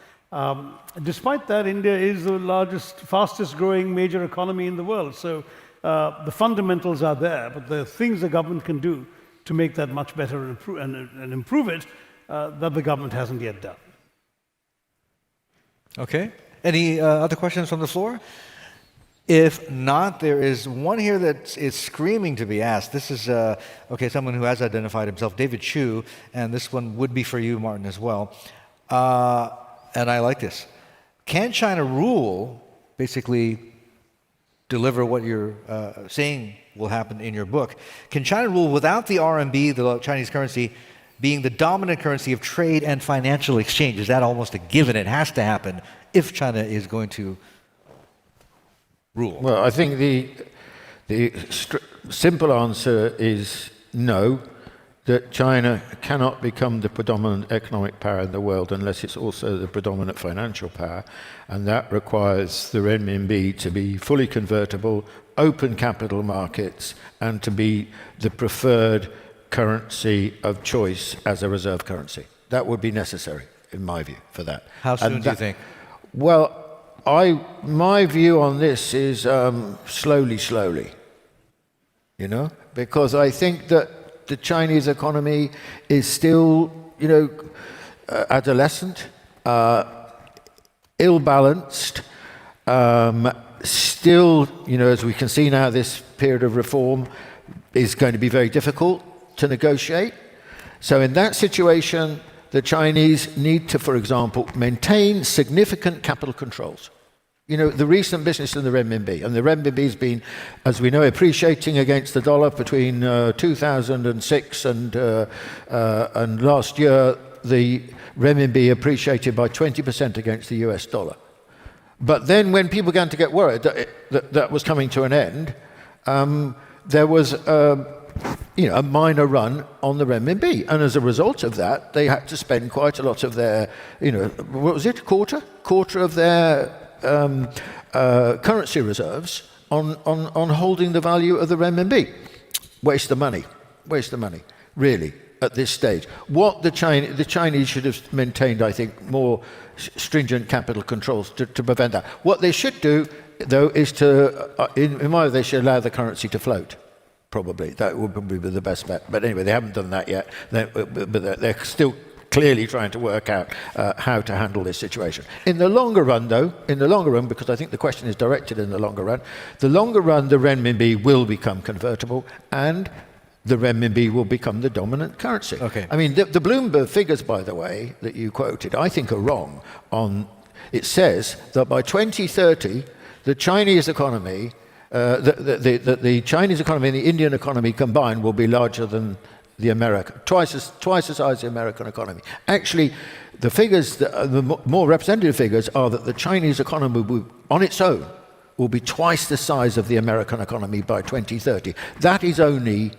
Despite that, India is the largest, fastest growing major economy in the world. So the fundamentals are there, but the things the government can do to make that much better and improve it, that the government hasn't yet done. Okay. Any other questions from the floor? If not, there is one here that is screaming to be asked. This is, someone who has identified himself, David Chu, and this one would be for you, Martin, as well. And I like this. Can China rule, basically deliver what you're saying will happen in your book? Can China rule without the RMB, the Chinese currency, being the dominant currency of trade and financial exchange? Is that almost a given? It has to happen if China is going to rule. Well, I think the simple answer is no, that China cannot become the predominant economic power in the world unless it's also the predominant financial power, and that requires the renminbi to be fully convertible, open capital markets, and to be the preferred currency of choice as a reserve currency. That would be necessary, in my view, for that. How soon do you think? Well, my view on this is slowly, you know, because I think that the Chinese economy is still, adolescent, ill-balanced, still, as we can see now, this period of reform is going to be very difficult to negotiate. So in that situation, the Chinese need to, for example, maintain significant capital controls. The recent business in the renminbi, and the renminbi has been, as we know, appreciating against the dollar between 2006 and last year. The renminbi appreciated by 20% against the US dollar. But then when people began to get worried that that was coming to an end, there was a minor run on the renminbi. And as a result of that, they had to spend quite a lot of their, what was it, quarter of their currency reserves on holding the value of the renminbi. Waste of money, really, at this stage. What the Chinese should have maintained, I think, more stringent capital controls to prevent that. What they should do, though, is to, in my view, they should allow the currency to float. Probably. That would probably be the best bet. But anyway, they haven't done that yet. But they're still clearly trying to work out how to handle this situation. In the longer run, though, because I think the question is directed in the longer run, the renminbi will become convertible and the renminbi will become the dominant currency. Okay. I mean, the Bloomberg figures, by the way, that you quoted, I think are wrong. It says that by 2030, the Chinese economy, the Chinese economy and the Indian economy combined will be larger than the American, twice as high as the American economy. Actually, the figures, the more representative figures, are that the Chinese economy will, on its own, will be twice the size of the American economy by 2030. That is only,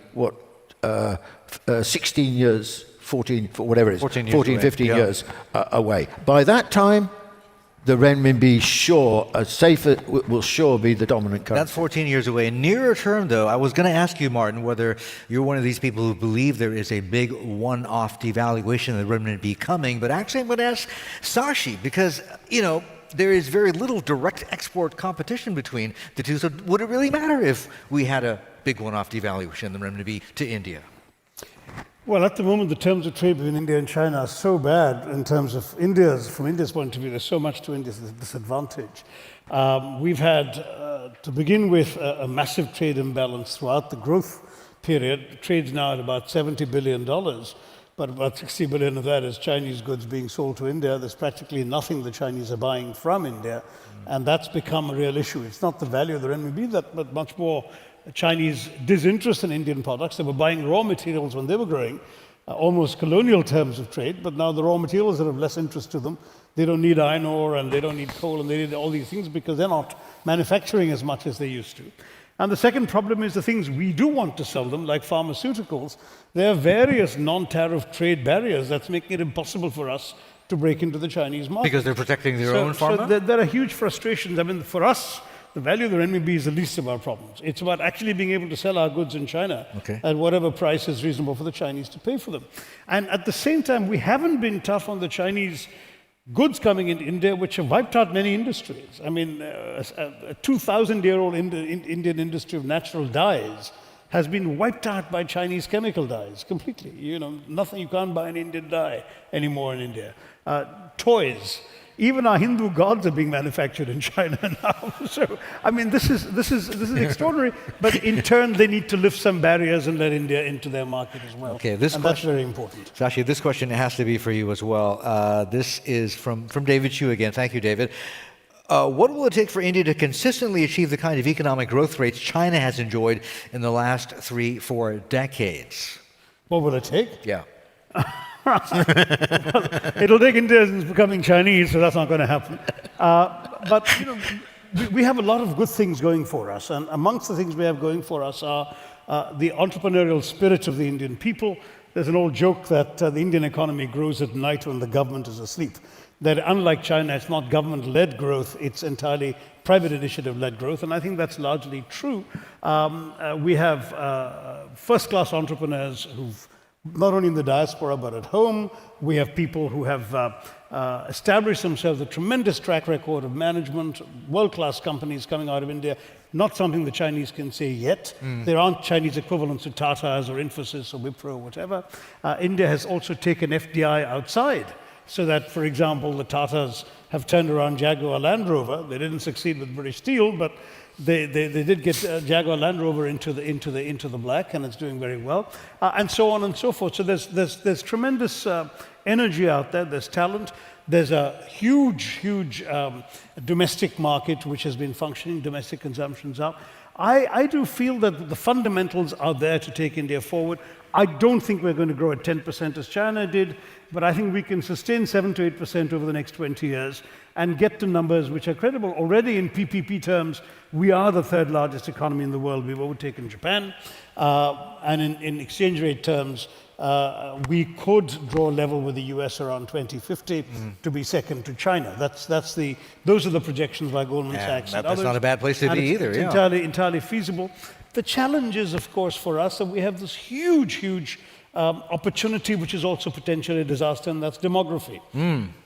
16 years, 14, whatever it is, 14, 15 years away. By that time, the renminbi will sure be the dominant currency. That's 14 years away. Nearer term, though, I was going to ask you, Martin, whether you're one of these people who believe there is a big one-off devaluation of the renminbi coming, but actually I'm going to ask Shashi, because, there is very little direct export competition between the two, so would it really matter if we had a big one-off devaluation of the renminbi to India? Well, at the moment, the terms of trade between India and China are so bad in terms of from India's point of view, there's so much to India's disadvantage. We've had, to begin with, a massive trade imbalance throughout the growth period. Trade's now at about $70 billion, but about 60 billion of that is Chinese goods being sold to India. There's practically nothing the Chinese are buying from India, and that's become a real issue. It's not the value of the renminbi, but much more Chinese disinterest in Indian products. They were buying raw materials when they were growing, almost colonial terms of trade, but now the raw materials are of less interest to them. They don't need iron ore and they don't need coal and they need all these things because they're not manufacturing as much as they used to. And the second problem is the things we do want to sell them, like pharmaceuticals. There are various non-tariff trade barriers that's making it impossible for us to break into the Chinese market. Because they're protecting their own pharma? So there are huge frustrations. I mean, for us, the value of the renminbi is the least of our problems. It's about actually being able to sell our goods in China at whatever price is reasonable for the Chinese to pay for them. And at the same time, we haven't been tough on the Chinese goods coming into India, which have wiped out many industries. I mean, a 2,000-year-old Indian industry of natural dyes has been wiped out by Chinese chemical dyes completely. You know, nothing, you can't buy an Indian dye anymore in India. Toys. Even our Hindu gods are being manufactured in China now. So, I mean, this is extraordinary. But in turn, they need to lift some barriers and let India into their market as well. Okay, that's very important. Shashi, this question has to be for you as well. This is from David Chu again. Thank you, David. What will it take for India to consistently achieve the kind of economic growth rates China has enjoyed in the last 3-4 decades? What will it take? Yeah. Well, it'll take Indians becoming Chinese, so that's not going to happen. But you know, we have a lot of good things going for us, and amongst the things we have going for us are the entrepreneurial spirit of the Indian people. There's an old joke that the Indian economy grows at night when the government is asleep. That unlike China, it's not government-led growth, it's entirely private initiative-led growth, and I think that's largely true. We have first-class entrepreneurs who've not only in the diaspora but at home. We have people who have established themselves a tremendous track record of management, world-class companies coming out of India, not something the Chinese can say yet. There aren't Chinese equivalents to Tata's or Infosys or Wipro or whatever. India has also taken FDI outside, so that, for example, the Tatas have turned around Jaguar Land Rover. They didn't succeed with British Steel, but they did get Jaguar Land Rover into the black, and it's doing very well, and so on and so forth. So there's tremendous energy out there. There's talent. There's a huge domestic market which has been functioning. Domestic consumption's up. I do feel that the fundamentals are there to take India forward. I don't think we're going to grow at 10% as China did, but I think we can sustain 7 to 8% over the next 20 years and get to numbers which are credible. Already in PPP terms, we are the third largest economy in the world. We've overtaken Japan. And in exchange rate terms, we could draw level with the US around 2050 to be second to China. Those are the projections by Goldman Sachs and that's others. Not a bad place to be either. It's entirely feasible. The challenge is, of course, for us that we have this huge opportunity, which is also potentially a disaster, and that's demography.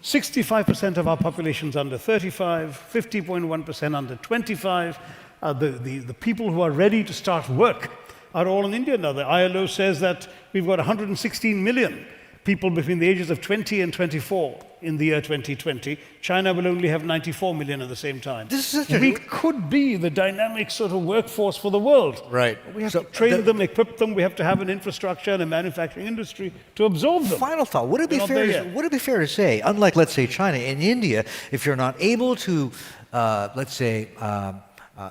65% of our population is under 35, 50.1% under 25. The people who are ready to start work are all in India now. The ILO says that we've got 116 million people between the ages of 20 and 24 in the year 2020. China will only have 94 million at the same time. We could be the dynamic sort of workforce for the world. Right. We have to train them, equip them. We have to have an infrastructure and a manufacturing industry to absorb them. Final thought. Would it be fair to say, unlike, let's say, China, in India, if you're not able to, let's say,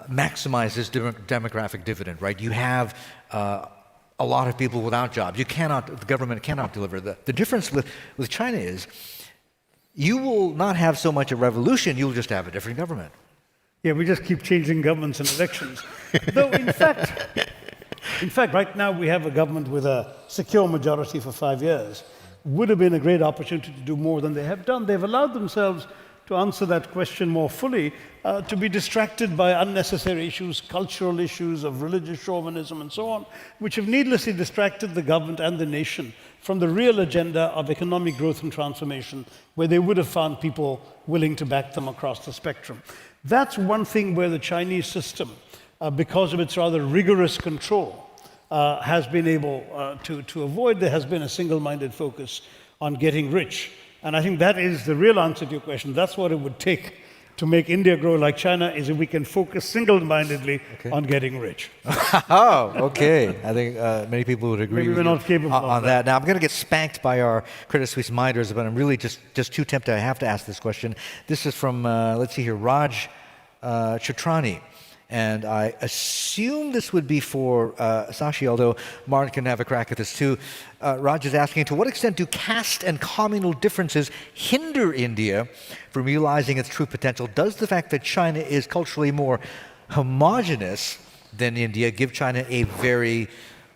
maximize this demographic dividend, right? You have a lot of people without jobs. The government cannot deliver. The difference with China is you will not have so much a revolution, you'll just have a different government. Yeah, we just keep changing governments and elections. Though, in fact, right now we have a government with a secure majority for 5 years. Would have been a great opportunity to do more than they have done. They've allowed themselves to answer that question more fully, to be distracted by unnecessary issues, cultural issues of religious chauvinism and so on, which have needlessly distracted the government and the nation from the real agenda of economic growth and transformation, where they would have found people willing to back them across the spectrum. That's one thing where the Chinese system, because of its rather rigorous control, has been able to avoid. There has been a single-minded focus on getting rich. And I think that is the real answer to your question. That's what it would take to make India grow like China, is if we can focus single-mindedly on getting rich. Oh, okay. I think many people would agree Maybe we're not capable on that. Now, I'm going to get spanked by our Credit Suisse minders, but I'm really just too tempted. I have to ask this question. This is from, let's see here, Raj Chitrani. And I assume this would be for Sashi, although Martin can have a crack at this too. Raj is asking, to what extent do caste and communal differences hinder India from realizing its true potential? Does the fact that China is culturally more homogenous than India give China a very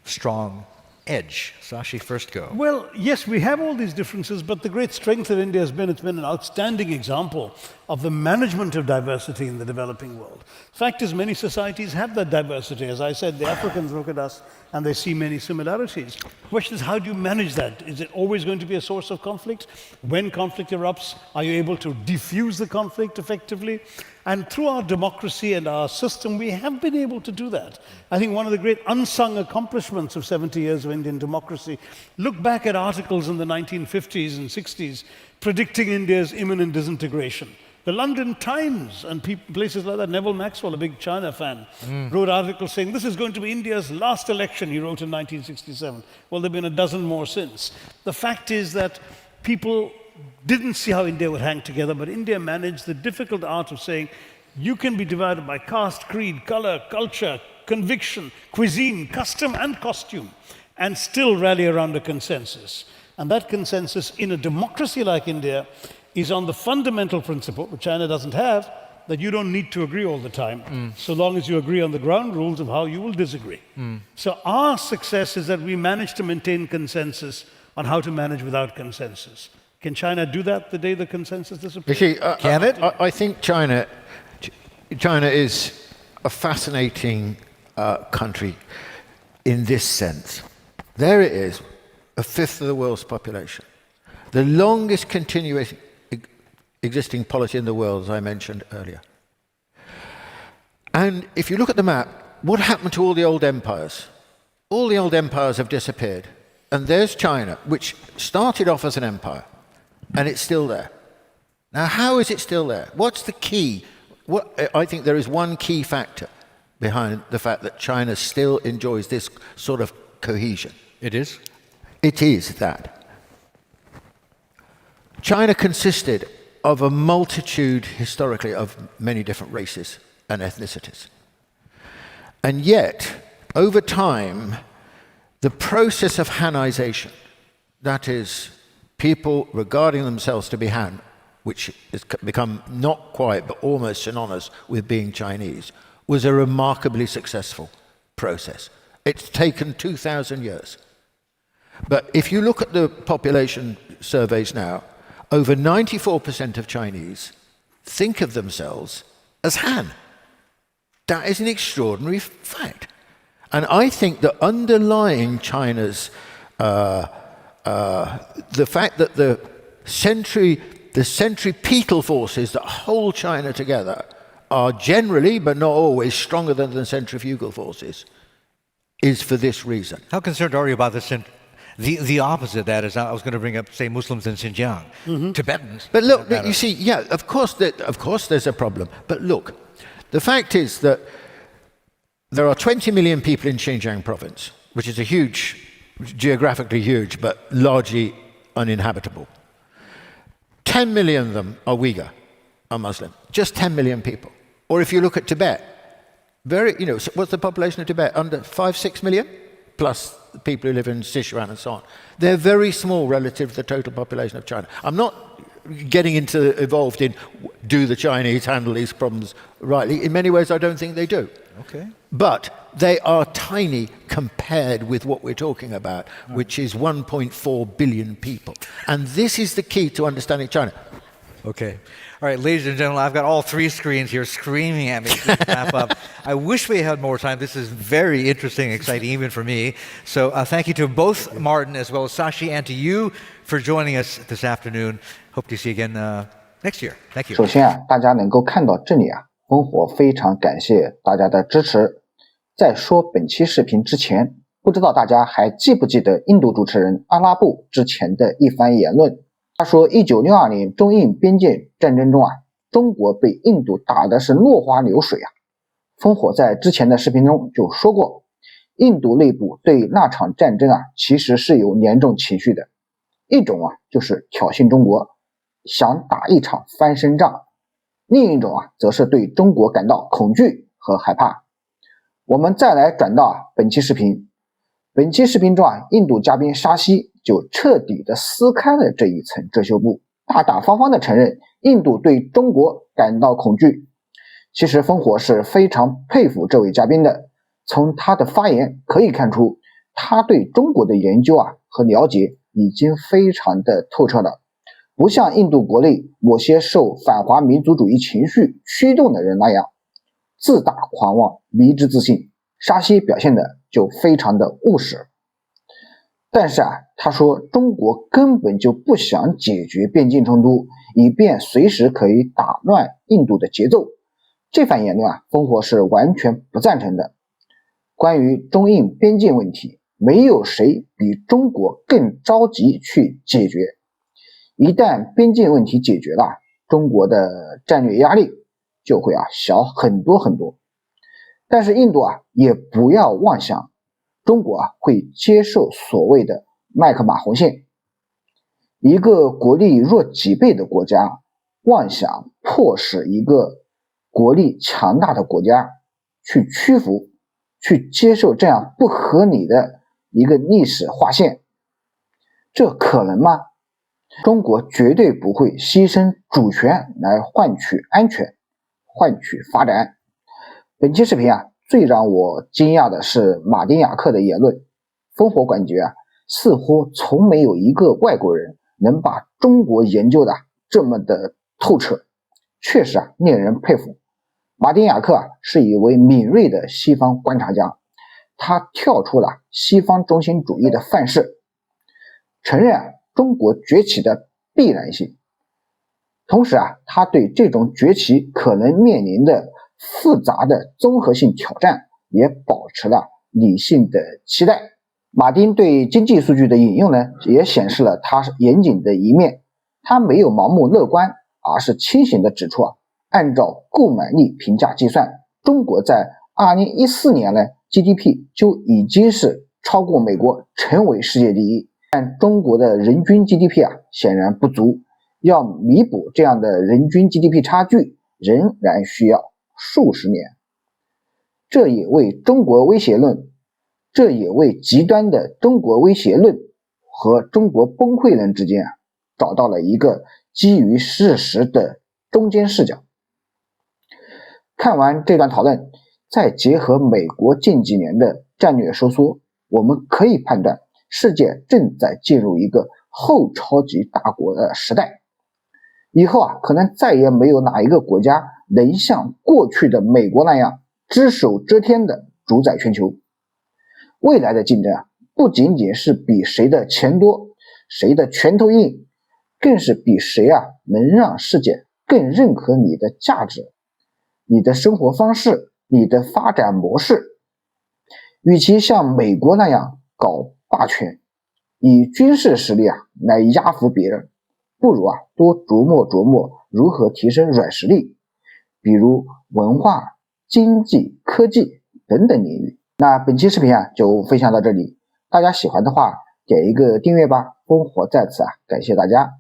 strong edge? Sashi, first go. Well, yes, we have all these differences, but the great strength of India has been it's been an outstanding example of the management of diversity in the developing world. Fact is, many societies have that diversity. As I said, the Africans look at us and they see many similarities. The question is, how do you manage that? Is it always going to be a source of conflict? When conflict erupts, are you able to diffuse the conflict effectively? And through our democracy and our system, we have been able to do that. I think one of the great unsung accomplishments of 70 years of Indian democracy, look back at articles in the 1950s and 60s predicting India's imminent disintegration. The London Times and places like that, Neville Maxwell, a big China fan, wrote articles saying this is going to be India's last election, he wrote in 1967. Well, there have been a dozen more since. The fact is that people didn't see how India would hang together, but India managed the difficult art of saying you can be divided by caste, creed, color, culture, conviction, cuisine, custom, and costume, and still rally around a consensus. And that consensus in a democracy like India is on the fundamental principle, which China doesn't have, that you don't need to agree all the time, so long as you agree on the ground rules of how you will disagree. So our success is that we managed to maintain consensus on how to manage without consensus. Can China do that the day the consensus disappears? You see, Can it? I think China is a fascinating country in this sense. There it is, a fifth of the world's population. The longest continuous existing polity in the world, as I mentioned earlier. And if you look at the map, what happened to all the old empires? All the old empires have disappeared. And there's China, which started off as an empire, and it's still there. Now, how is it still there? What's the key? I think there is one key factor behind the fact that China still enjoys this sort of cohesion. It is? It is that China consisted of a multitude, historically, of many different races and ethnicities. And yet, over time, the process of Hanization, that is, people regarding themselves to be Han, which has become not quite but almost synonymous with being Chinese, was a remarkably successful process. It's taken 2,000 years. But if you look at the population surveys now, over 94% of Chinese think of themselves as Han. That is an extraordinary fact. And I think that underlying China's, the fact that the centripetal forces that hold China together are generally, but not always, stronger than the centrifugal forces, is for this reason. How concerned are you about the opposite of that is, I was going to bring up, say, Muslims in Xinjiang, Tibetans. But look, you see, yeah, of course there's a problem. But look, the fact is that there are 20 million people in Xinjiang province, which is a huge, geographically huge, but largely uninhabitable. 10 million of them are Uyghur, are Muslim. Just 10 million people. Or if you look at Tibet, what's the population of Tibet? Under 5-6 million? Plus the people who live in Sichuan and so on. They're very small relative to the total population of China. I'm not getting involved in do the Chinese handle these problems rightly. In many ways, I don't think they do. Okay. But they are tiny compared with what we're talking about, which is 1.4 billion people. And this is the key to understanding China. Okay. All right, ladies and gentlemen, I've got all three screens here screaming at me to wrap up. I wish we had more time. This is very interesting, exciting, even for me. So thank you to both Martin as well as Sashi, and to you for joining us this afternoon. Hope to see you again next year. Thank you. 首先啊，大家能够看到这里啊，烽火非常感谢大家的支持。在说本期视频之前，不知道大家还记不记得印度主持人阿拉布之前的一番言论？他说，1962年中印边界战争中啊，中国被印度打的是落花流水啊。烽火在之前的视频中就说过，印度内部对那场战争啊，其实是有两种情绪的，一种啊就是挑衅中国，想打一场翻身仗；另一种啊，则是对中国感到恐惧，和害怕。我们再来转到本期视频。本期视频中印度嘉宾沙希就彻底的撕开了这一层遮羞布，大大方方的承认印度对中国感到恐惧。其实烽火是非常佩服这位嘉宾的，从他的发言可以看出，他对中国的研究和了解已经非常的透彻了，不像印度国内某些受反华民族主义情绪驱动的人那样自大狂妄、迷之自信。沙希表现的就非常的务实。但是他说中国根本就不想解决边境冲突，以便随时可以打乱印度的节奏。这番言论烽火是完全不赞成的。关于中印边境问题，没有谁比中国更着急去解决。一旦边境问题解决了，中国的战略压力就会小很多很多。但是印度也不要妄想中国会接受所谓的麦克马红线。一个国力弱几倍的国家妄想迫使一个国力强大的国家去屈服，去接受这样不合理的一个历史划线，这可能吗？中国绝对不会牺牲主权来换取安全，换取发展。本期视频最让我惊讶的是马丁雅克的言论。烽火感觉似乎从没有一个外国人能把中国研究的这么的透彻，确实令人佩服。马丁雅克是一位敏锐的西方观察家，他跳出了西方中心主义的范式，承认中国崛起的必然性，同时他对这种崛起可能面临的复杂的综合性挑战也保持了理性的期待。马丁对经济数据的引用也显示了他严谨的一面。他没有盲目乐观，而是清醒地指出按照购买力平价计算，中国在2014年GDP 就已经是超过美国，成为世界第一。但中国的人均 GDP 显然不足，要弥补这样的人均 GDP 差距仍然需要数十年。这也为极端的中国威胁论和中国崩溃论之间找到了一个基于事实的中间视角。看完这段讨论，再结合美国近几年的战略收缩，我们可以判断世界正在进入一个后超级大国的时代。以后可能再也没有哪一个国家能像过去的美国那样只手遮天的主宰全球。未来的竞争不仅仅是比谁的钱多，谁的拳头硬，更是比谁能让世界更认可你的价值、你的生活方式、你的发展模式。与其像美国那样搞霸权，以军事实力来压服别人，不如多琢磨如何提升软实力，比如文化、经济、科技等等领域。那本期视频就分享到这里，大家喜欢的话点一个订阅吧。烽火在此感谢大家。